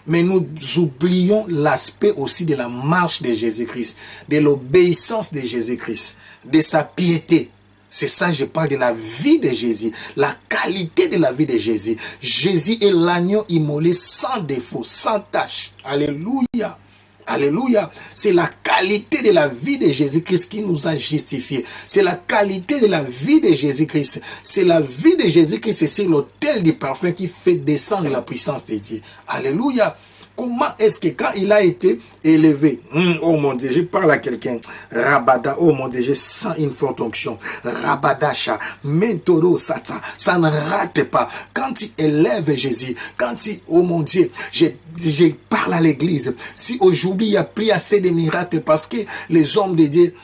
Mais nous oublions l'aspect aussi de la marche de Jésus-Christ, de l'obéissance de Jésus-Christ, de sa piété. C'est ça, je parle de la vie de Jésus, la qualité de la vie de Jésus. Jésus est l'agneau immolé sans défaut, sans tache. Alléluia. Alléluia. C'est la qualité de la vie de Jésus-Christ qui nous a justifiés. C'est la qualité de la vie de Jésus-Christ. C'est la vie de Jésus-Christ sur l'autel du parfum qui fait descendre la puissance de Dieu. Alléluia. Comment est-ce que quand il a été élevé, oh mon Dieu, je parle à quelqu'un, Rabada, oh mon Dieu, je sens une forte onction, Rabadasha, Mentoro Sata, ça ne rate pas. Quand il élève Jésus, quand il, oh mon Dieu, je parle à l'église, si aujourd'hui il n'y a plus assez de miracles parce que les hommes de Dieu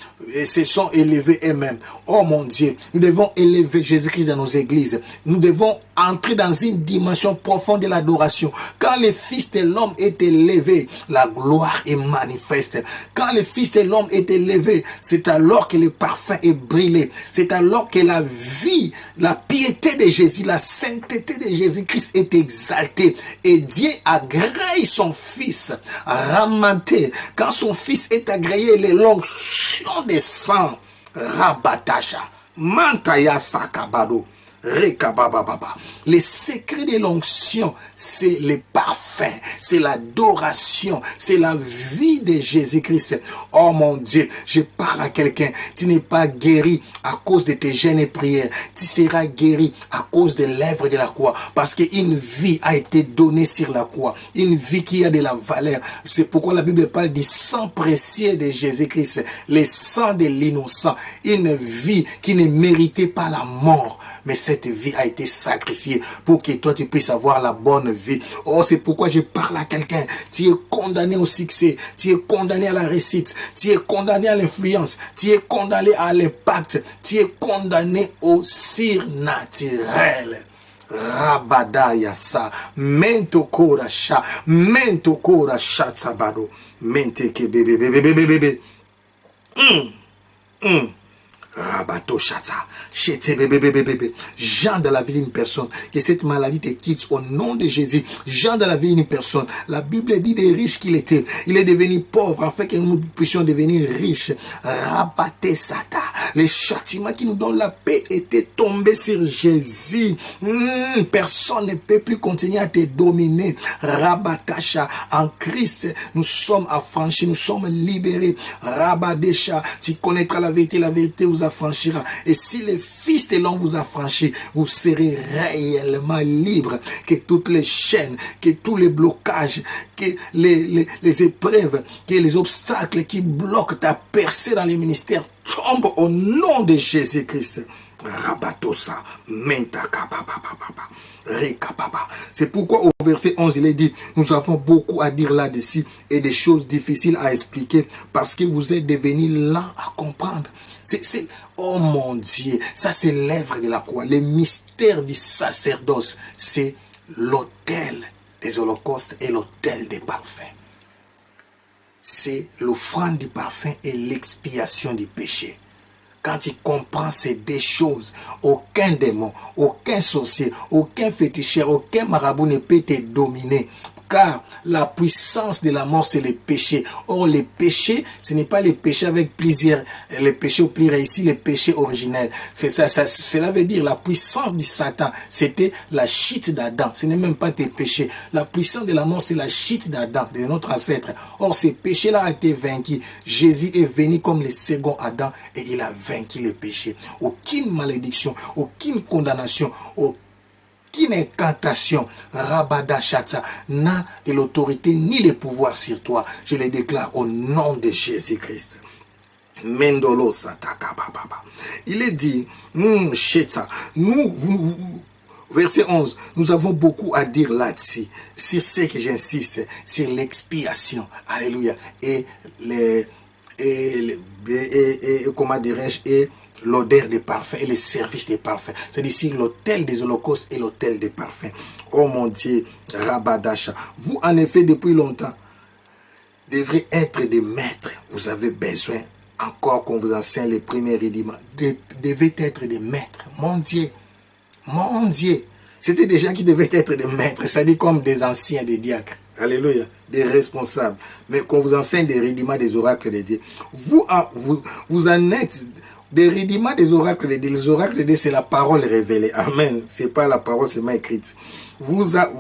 se sont élevés eux-mêmes, oh mon Dieu, nous devons élever Jésus-Christ dans nos églises, nous devons entrer dans une dimension profonde de l'adoration. Quand le Fils de l'homme est élevé, la gloire est manifeste. Quand le Fils de l'homme est élevé, c'est alors que le parfum est brûlé. C'est alors que la vie, la piété de Jésus, la sainteté de Jésus-Christ est exaltée. Et Dieu agrée son Fils, ramenté. Quand son Fils est agréé, l'onction descend. Rabatasha, Mantaya Sakabado. Les secrets de l'onction, c'est le parfum, c'est l'adoration, c'est la vie de Jésus-Christ. Oh mon Dieu, je parle à quelqu'un, tu n'es pas guéri à cause de tes jeûnes et prières, tu seras guéri à cause de l'œuvre de la croix, parce qu'une vie a été donnée sur la croix, une vie qui a de la valeur. C'est pourquoi la Bible parle du sang précieux de Jésus-Christ, le sang de l'innocent, une vie qui ne méritait pas la mort, mais cette vie a été sacrifiée pour que toi tu puisses avoir la bonne vie. Oh, c'est pourquoi je parle à quelqu'un. Tu es condamné au succès, tu es condamné à la réussite, tu es condamné à l'influence, tu es condamné à l'impact, tu es condamné au surnaturel. Rabada yasa, mento kora sha, sabado, mente ke bebe. Rabato chata, Jean dans la vie d'une personne, que cette maladie te quitte au nom de Jésus. Jean dans la vie d'une personne, la Bible dit des riches qu'il était, il est devenu pauvre afin que nous puissions devenir riches. Rabaté sata, les châtiments qui nous donnent la paix étaient tombés sur Jésus. Personne ne peut plus continuer à te dominer. Rabatasha, en Christ, nous sommes affranchis, nous sommes libérés. Rabadesha, tu connaîtras la vérité vous affranchira. Et si le Fils de l'homme vous affranchit, vous serez réellement libre. Que toutes les chaînes, que tous les blocages, que les épreuves, que les obstacles qui bloquent ta percée dans les ministères tombent au nom de Jésus-Christ. Rabatosa, c'est pourquoi au verset 11 il est dit, nous avons beaucoup à dire là-dessus et des choses difficiles à expliquer parce que vous êtes devenus lents à comprendre. Oh mon Dieu, ça c'est l'œuvre de la croix, le mystère du sacerdoce, c'est l'autel des holocaustes et l'autel des parfums. C'est l'offrande du parfum et l'expiation du péché. Quand tu comprends ces deux choses, aucun démon, aucun sorcier, aucun féticheur, aucun marabout ne peut te dominer. Car la puissance de la mort, c'est le péché. Or, le péché, ce n'est pas le péché avec plaisir, le péché au plus réussi, le péché originel. Cela veut dire la puissance du Satan, c'était la chute d'Adam. Ce n'est même pas tes péchés. La puissance de la mort, c'est la chute d'Adam, de notre ancêtre. Or, ce péché-là a été vaincu. Jésus est venu comme le second Adam et il a vaincu le péché. Aucune malédiction, aucune condamnation, aucune incantation, Rabadashata, n'a de l'autorité ni le pouvoir sur toi. Je le déclare au nom de Jésus-Christ. Mendolo Sataka Baba. Il est dit, verset 11, nous avons beaucoup à dire là-dessus. C'est ce que j'insiste, sur l'expiation. Alléluia. Et comment dirais-je, et l'odeur des parfums et le service des parfums. C'est ici l'autel des holocaustes et l'autel des parfums. Oh mon Dieu, Rabadasha. Vous, en effet, depuis longtemps, devrez être des maîtres. Vous avez besoin encore qu'on vous enseigne les premiers rudiments. Devez être des maîtres. Mon Dieu. Mon Dieu. C'était des gens qui devaient être des maîtres, c'est-à-dire comme des anciens, des diacres. Alléluia. Des responsables. Mais qu'on vous enseigne des rudiments, des oracles de Dieu. Vous en êtes Des rudiments des oracles de Dieu. Les oracles de Dieu, c'est la parole révélée. Amen. C'est pas la parole seulement écrite. Vous êtes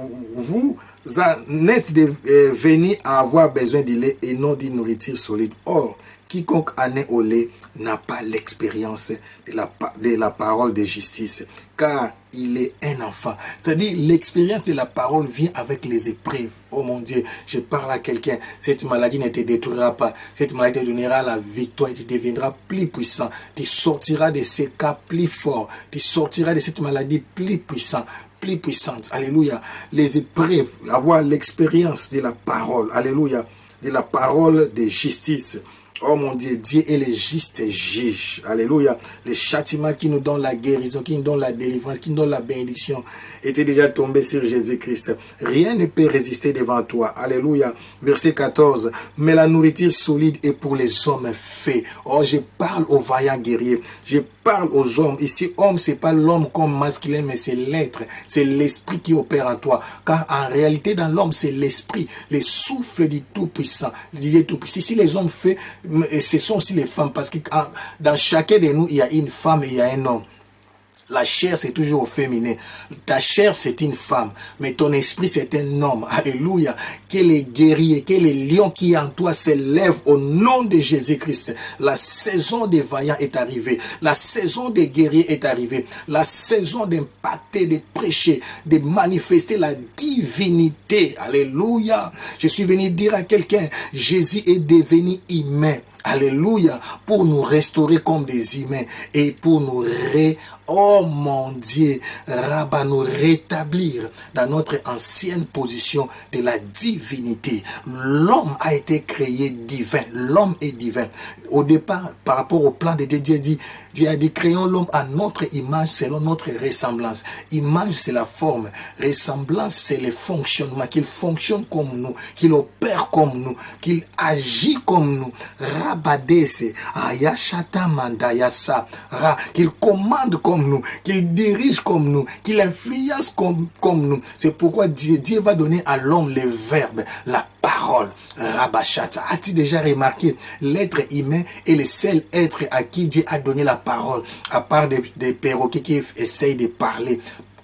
venus à avoir besoin de lait et non d'une nourriture solide. Or, quiconque en est au lait n'a pas l'expérience de la parole de justice, car il est un enfant. C'est-à-dire, l'expérience de la parole vient avec les épreuves. Oh mon Dieu, je parle à quelqu'un, cette maladie ne te détruira pas, cette maladie te donnera la victoire et tu deviendras plus puissant. Tu sortiras de ces cas plus forts, tu sortiras de cette maladie plus puissant, plus puissante. Alléluia. Les épreuves, avoir l'expérience de la parole, alléluia, de la parole de justice. Oh mon Dieu, Dieu est le juste juge. Alléluia. Les châtiments qui nous donnent la guérison, qui nous donnent la délivrance, qui nous donnent la bénédiction, étaient déjà tombés sur Jésus-Christ. Rien ne peut résister devant toi. Alléluia. Verset 14. Mais la nourriture solide est pour les hommes faits. Oh, je parle aux vaillants guerriers. Je parle aux hommes. Ici, homme, c'est pas l'homme comme masculin, mais c'est l'être. C'est l'esprit qui opère en toi. Car en réalité, dans l'homme, c'est l'esprit, le souffle du Tout-Puissant. Du Tout-Puissant. Si les hommes faits, et ce sont aussi les femmes, parce que dans chacun de nous, il y a une femme et il y a un homme. La chair, c'est toujours au féminin. Ta chair, c'est une femme. Mais ton esprit, c'est un homme. Alléluia. Que les guerriers, que les lions qui en toi s'élèvent au nom de Jésus-Christ. La saison des vaillants est arrivée. La saison des guerriers est arrivée. La saison d'impacter, de prêcher, de manifester la divinité. Alléluia. Je suis venu dire à quelqu'un, Jésus est devenu humain. Alléluia, pour nous restaurer comme des humains et pour nous oh mon Dieu, nous rétablir dans notre ancienne position de la divinité. L'homme a été créé divin, l'homme est divin. Au départ, par rapport au plan de Dieu, Dieu a dit, créons l'homme à notre image selon notre ressemblance. Image, c'est la forme. Ressemblance, c'est le fonctionnement, qu'il fonctionne comme nous, qu'il opère comme nous, qu'il agit comme nous. Rabadese, ayashata mandayasa, qu'il commande comme nous, qu'il dirige comme nous, qu'il influence comme nous. C'est pourquoi Dieu va donner à l'homme le verbe, la parole. Rabashata. As-tu déjà remarqué, l'être humain est le seul être à qui Dieu a donné la parole, à part des perroquets qui essayent de parler.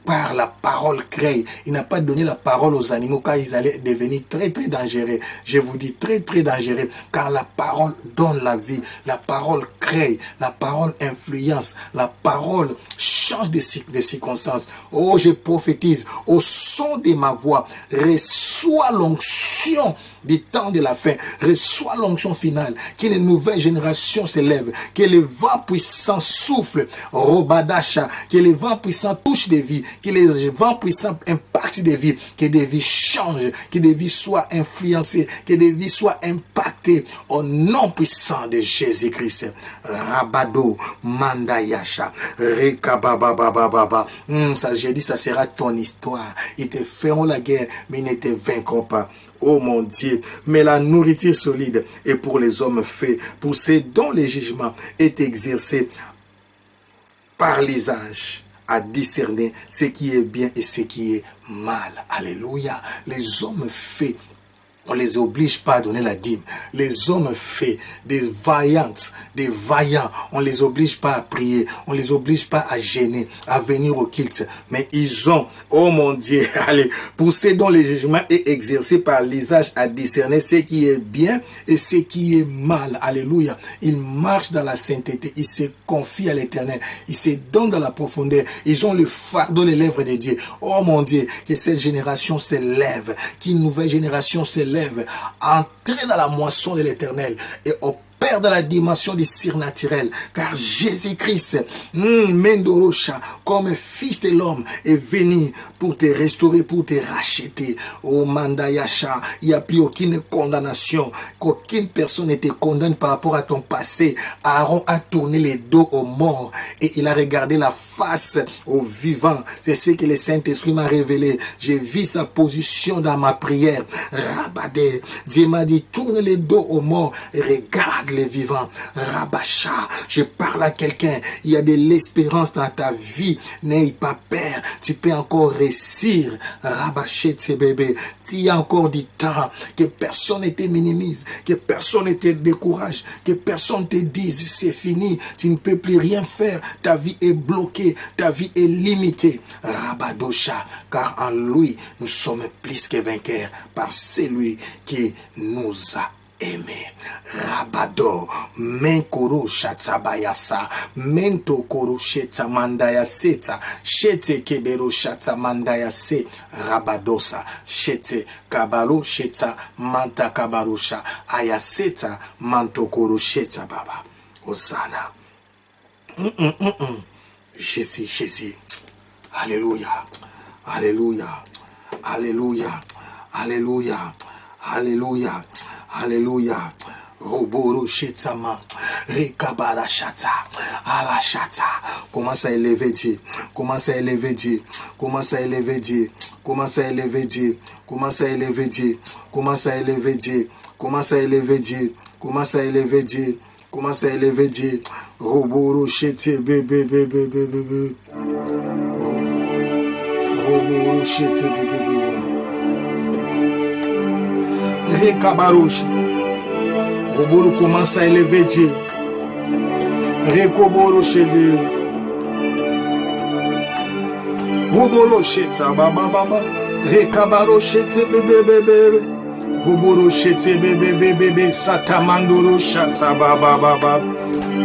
Par la parole crée. Il n'a pas donné la parole aux animaux car ils allaient devenir très très dangereux. Je vous dis très très dangereux car la parole donne la vie. La parole crée. La parole influence. La parole change de circonstances. Oh, je prophétise au son de ma voix. Reçois l'onction du temps de la fin. Reçois l'onction finale. Qu'une nouvelle génération s'élève. Que le vent puissant souffle. Robadasha. Que le vent puissant touche des vies. Que les vents puissants impactent des vies. Que des vies changent. Que des vies soient influencées. Que des vies soient impactées. Au nom puissant de Jésus-Christ. Rabado. Mandayasha. Rekabababababa. Ça, j'ai dit, ça sera ton histoire. Ils te feront la guerre, mais ils ne te vaincront pas. Oh mon Dieu, mais la nourriture solide est pour les hommes faits, pour ceux dont le jugement est exercé par les âges, à discerner ce qui est bien et ce qui est mal. Alléluia. Les hommes faits, on ne les oblige pas à donner la dîme. Les hommes faits, des vaillants, on ne les oblige pas à prier, on ne les oblige pas à gêner, à venir au culte. Mais ils ont, oh mon Dieu, allez, pour ceux dont le jugement est exercé par l'usage à discerner ce qui est bien et ce qui est mal. Alléluia. Ils marchent dans la sainteté, ils se confient à l'Éternel, ils se donnent dans la profondeur, ils ont le fardeau des lèvres de Dieu. Oh mon Dieu, que cette génération s'élève, qu'une nouvelle génération s'élève. Entrez dans la moisson de l'Éternel et opère dans la dimension du surnaturel, car Jésus-Christ, Mendorosha, comme fils de l'homme, est venu pour te restaurer, pour te racheter. Oh Mandayasha, il n'y a plus aucune condamnation, qu'aucune personne ne te condamne par rapport à ton passé. Aaron a tourné les dos aux morts et il a regardé la face aux vivants. C'est ce que le Saint-Esprit m'a révélé. J'ai vu sa position dans ma prière. Rabadé, Dieu m'a dit, tourne les dos aux morts et regarde les vivants. Rabacha, je parle à quelqu'un. Il y a de l'espérance dans ta vie. N'aie pas peur. Tu peux encore réussir. Rabacher tes bébés. Il y a encore du temps. Que personne ne te minimise. Que personne ne te décourage. Que personne te dise c'est fini. Tu ne peux plus rien faire. Ta vie est bloquée. Ta vie est limitée. Rabadosha. Car en lui, nous sommes plus que vainqueurs par celui qui nous a aimé. Rabado menkoro shatabayasa mento koro sheta mandaya seta shete kebero shata mandaya se rabadosa shete kabaro sheta manta kabarusha ayaseta manto koro sheta baba Hosanna. Jésus. Alléluia. Alléluia. Alléluia. Alléluia. Alléluia. Alléluia. Roboro Shetama. Rekabara Shata. Ala Shata. Commence à élever Dieu. Commence à élever Dieu. Commence à élever Dieu. Commence à élever Dieu. Commence à élever Dieu. Commence à élever Dieu. Commence à élever Dieu. Commence à élever Dieu. Commence à élever Dieu. Roboro Shete bébé bébé bébé. Roboro Shete bébé bébé. Rekabarouche. Roboro commence à élever Dieu. Rekoboro chez Dieu. Roboro chez baba baba. Rekabaro chez bébé bébé. Roboro chez bébé bébé. Satamandoro chata baba baba.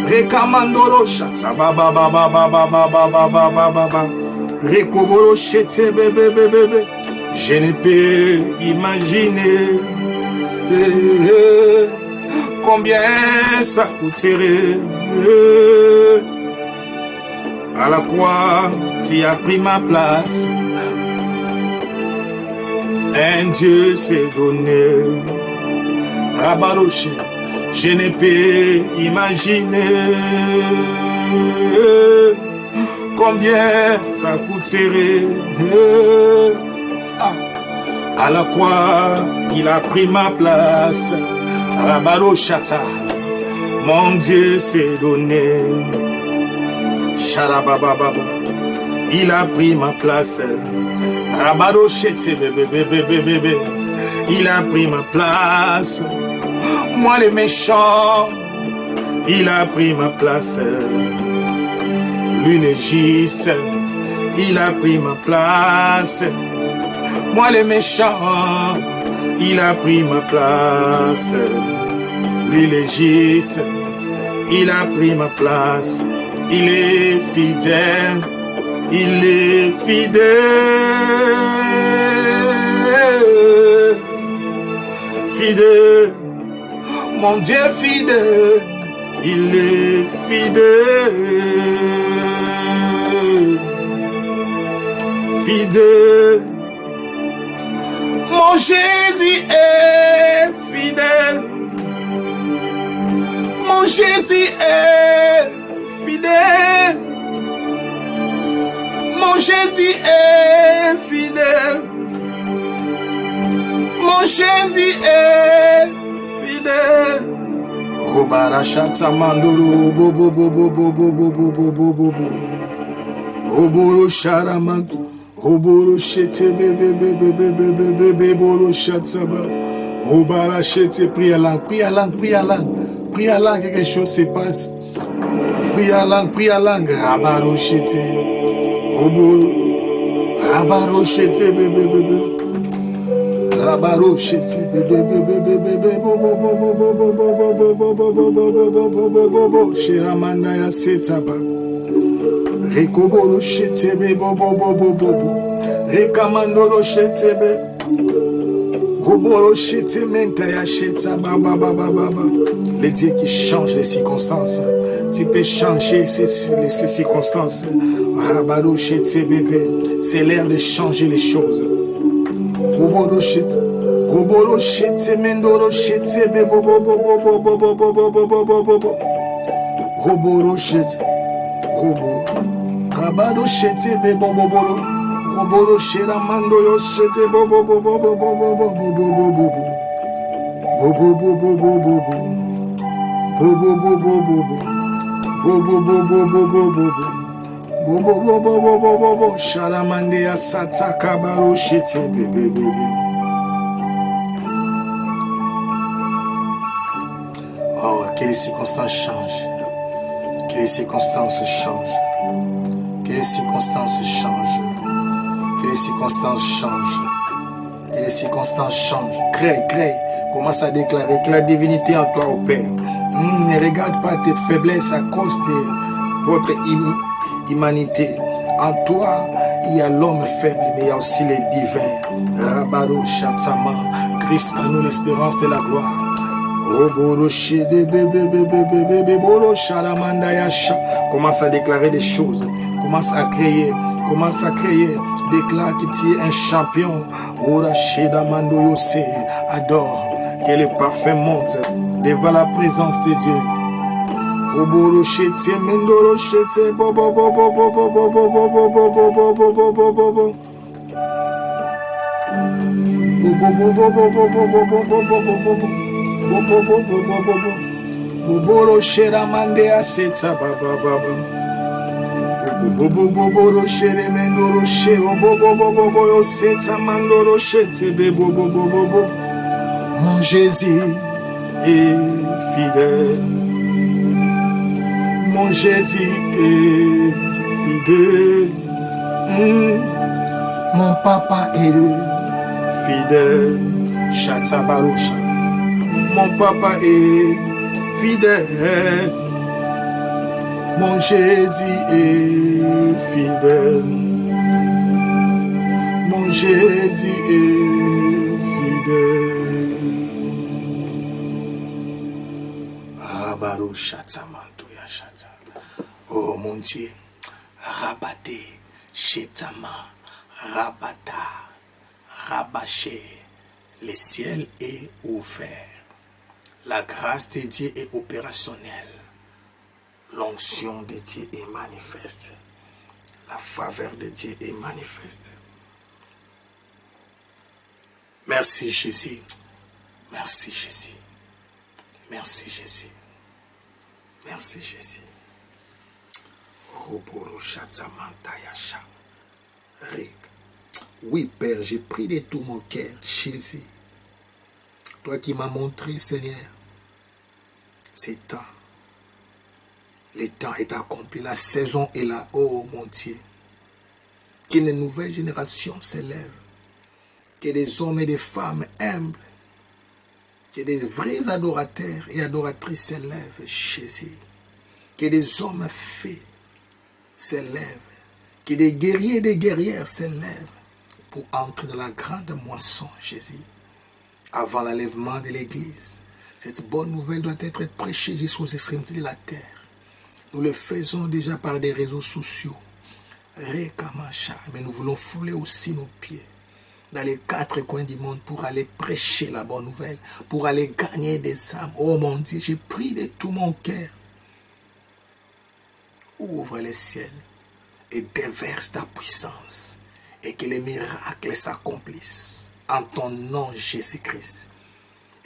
Rekamandoro chata baba baba baba baba baba baba. Rekoboro chez bébé bébé. Je ne peux imaginer combien ça coûterait. À la croix, tu as pris ma place. Un Dieu s'est donné. Rabaroché, je ne peux imaginer combien ça coûterait. À la croix, il a pris ma place. Rabarochata, mon Dieu s'est donné. Sharabababa, il a pris ma place. Rabarochete, bébé, il a pris ma place. Moi les méchants, il a pris ma place. Lui le juste, il a pris ma place. Moi les méchants, il a pris ma place. Lui le juste, il a pris ma place. Il est fidèle, il est fidèle. Fidèle, mon Dieu fidèle, il est fidèle. Fidèle. Mon Jésus est fidèle. Mon Jésus est fidèle. Mon Jésus est fidèle. Mon Jésus est fidèle. Robarachata mandoro bobo bobo bobo bobo bobo bobo. Roboro charamando. Roboro chete bébé bébé bébé bébé bébé boro chataba. Robara chete prie à langue, prie à langue, prie à langue, prie à langue, quelque chose se passe. Prie à langue, rabaro chete. Roboro, rabaro chete bébé bébé. Rabaro chete bébé bébé bébé bébé bobo bobo bobo bobo bobo bobo bobo bobo shiramanda ya setaba. Rekoboro chetebe bobo bobo bobo. Rekamandoro chetebe. Roboro chetementa ya cheta baba baba baba. Les dieux qui changent les circonstances. Tu peux changer les circonstances. Rabaro chetebe. C'est l'heure de changer les choses. Roboro chetebe. Roboro chetemendoro chetebe bobo bobo bobo bobo bobo bobo bobo. Roboro chetebe. Roboro. Rabado shete be bobo bobo bobo shera mando yo shete bobo bobo bobo bobo bobo bobo bobo bobo bobo bobo Bo bo bo bo bo bo. Bo bo bo bo bo bo bo bo. Bo bo bo bo bo bo bo bo. Sharamande asata kabaro shete bebe bebe. Oh, que les circonstances changent. Que les circonstances changent. Que les circonstances changent. Que les circonstances changent. Que les circonstances changent. Crée. Commence à déclarer que la divinité en toi opère. Ne regarde pas tes faiblesses à cause de votre humanité. En toi, il y a l'homme faible, mais il y a aussi les divins. Rabaro Shatama. Christ en nous l'espérance de la gloire. Commence à déclarer des choses. Commence à créer. Déclare que tu es un champion. Adore. Que le parfum monte devant la présence de Dieu. Boboro shera mande aseta baba baba. Boboro shere mendoro she bobo seta mandoro shete bobo. Mon Jésus est fidèle. Mon Jésus est fidèle. Mon papa est fidèle. Chatabarusha. Mon papa est fidèle. Mon Jésus est fidèle. Mon Jésus est fidèle. Rabarusha tamantuya shata. Oh mon Dieu, rabattez, chetama, rabata, rabaché. Le ciel est ouvert. La grâce de Dieu est opérationnelle. L'onction de Dieu est manifeste. La faveur de Dieu est manifeste. Merci Jésus. Merci Jésus. Merci Jésus. Merci Jésus. Oui, Père, j'ai pris de tout mon cœur, Jésus. Toi qui m'as montré, Seigneur, c'est temps. Le temps est accompli, la saison est là, oh mon Dieu. Qu'une nouvelle génération s'élève. Que des hommes et des femmes humbles, que des vrais adorateurs et adoratrices s'élèvent, Jésus. Que des hommes faits s'élèvent. Que des guerriers et des guerrières s'élèvent pour entrer dans la grande moisson, Jésus. Avant l'enlèvement de l'Église, cette bonne nouvelle doit être prêchée jusqu'aux extrémités de la terre. Nous le faisons déjà par des réseaux sociaux. Mais nous voulons fouler aussi nos pieds dans les 4 coins du monde pour aller prêcher la bonne nouvelle, pour aller gagner des âmes. Oh mon Dieu, j'ai pris de tout mon cœur. Ouvre les ciels et déverse ta puissance et que les miracles s'accomplissent en ton nom Jésus-Christ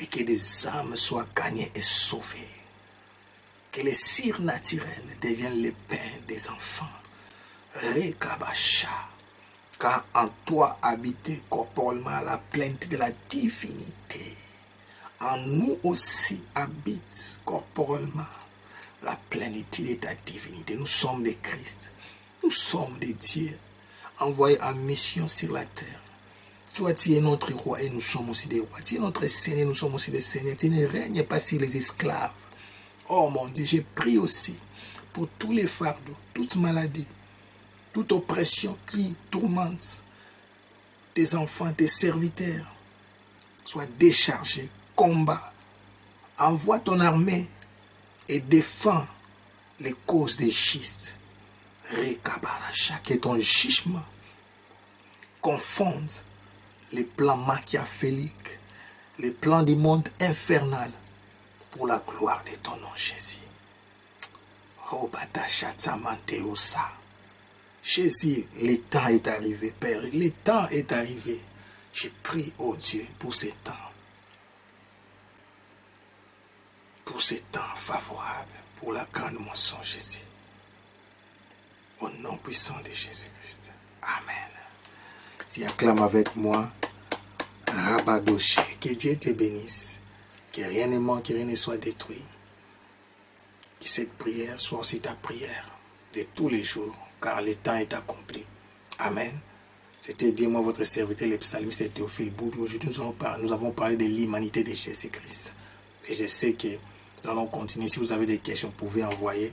et que des âmes soient gagnées et sauvées. Que les cires naturelles deviennent les pains des enfants. Rekabasha. Car en toi habite corporellement la plénitude de la divinité. En nous aussi habite corporellement la plénitude de ta divinité. Nous sommes des Christ. Nous sommes des dieux envoyés en mission sur la terre. Toi, tu es notre roi et nous sommes aussi des rois. Tu es notre Seigneur, nous sommes aussi des seigneurs. Tu ne règnes pas sur les esclaves. Oh mon Dieu, j'ai prié aussi pour tous les fardeaux, toute maladie, toute oppression qui tourmente tes enfants, tes serviteurs. Sois déchargé, combat. Envoie ton armée et défends les causes des justes. Rekabaracha, que ton jugement confonde les plans machiavéliques, les plans du monde infernal pour la gloire de ton nom, Jésus. Jésus, le temps est arrivé, Père. Le temps est arrivé. Je prie, oh Dieu, pour ce temps. Pour ce temps favorable, pour la grande moisson, Jésus. Au nom puissant de Jésus-Christ. Amen. Tu acclames avec moi, Rabadoché. Que Dieu te bénisse. Que rien ne manque, que rien ne soit détruit. Que cette prière soit aussi ta prière de tous les jours, car le temps est accompli. Amen. C'était bien moi, votre serviteur, le psalmiste Théophile Boudou. Aujourd'hui, nous avons parlé de l'humanité de Jésus-Christ. Et je sais que nous allons continuer. Si vous avez des questions, vous pouvez envoyer.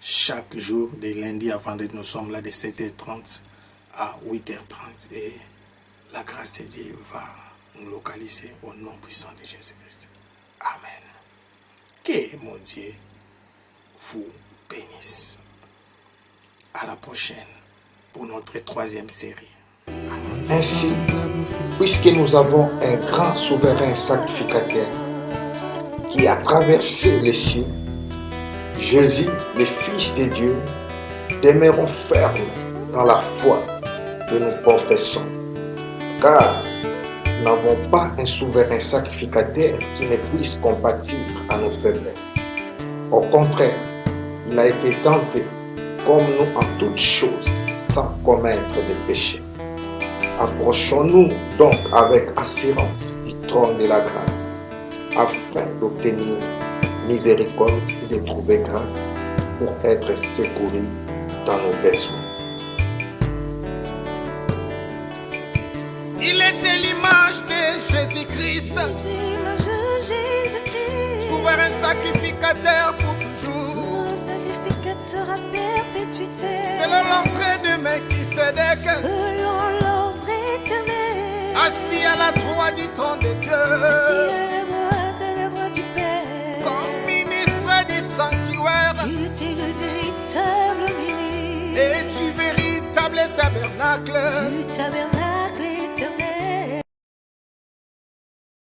Chaque jour, de lundi à vendredi, nous sommes là de 7h30 à 8h30. Et la grâce de Dieu va nous localiser au nom puissant de Jésus-Christ. Amen. Que mon Dieu vous bénisse. À la prochaine pour notre 3e série. Ainsi, puisque nous avons un grand souverain sacrificateur qui a traversé les cieux, Jésus, le Fils de Dieu, demeurons fermes dans la foi que nous professons, car nous n'avons pas un souverain sacrificateur qui ne puisse compatir à nos faiblesses. Au contraire, il a été tenté comme nous en toutes choses, sans commettre de péché. Approchons-nous donc avec assurance du trône de la grâce, afin d'obtenir miséricorde et de trouver grâce pour être secourus dans nos besoins. Il était l'image de Jésus-Christ, souverain sacrificateur pour toujours, sacrificateur à perpétuité. Selon l'entrée de Melchisédek, Selon l'ordre éternel, assis à la droite du trône de Dieu, assis à la droite du Père, comme ministre du sanctuaire il était le véritable ministre et du véritable tabernacle. du tabernacle.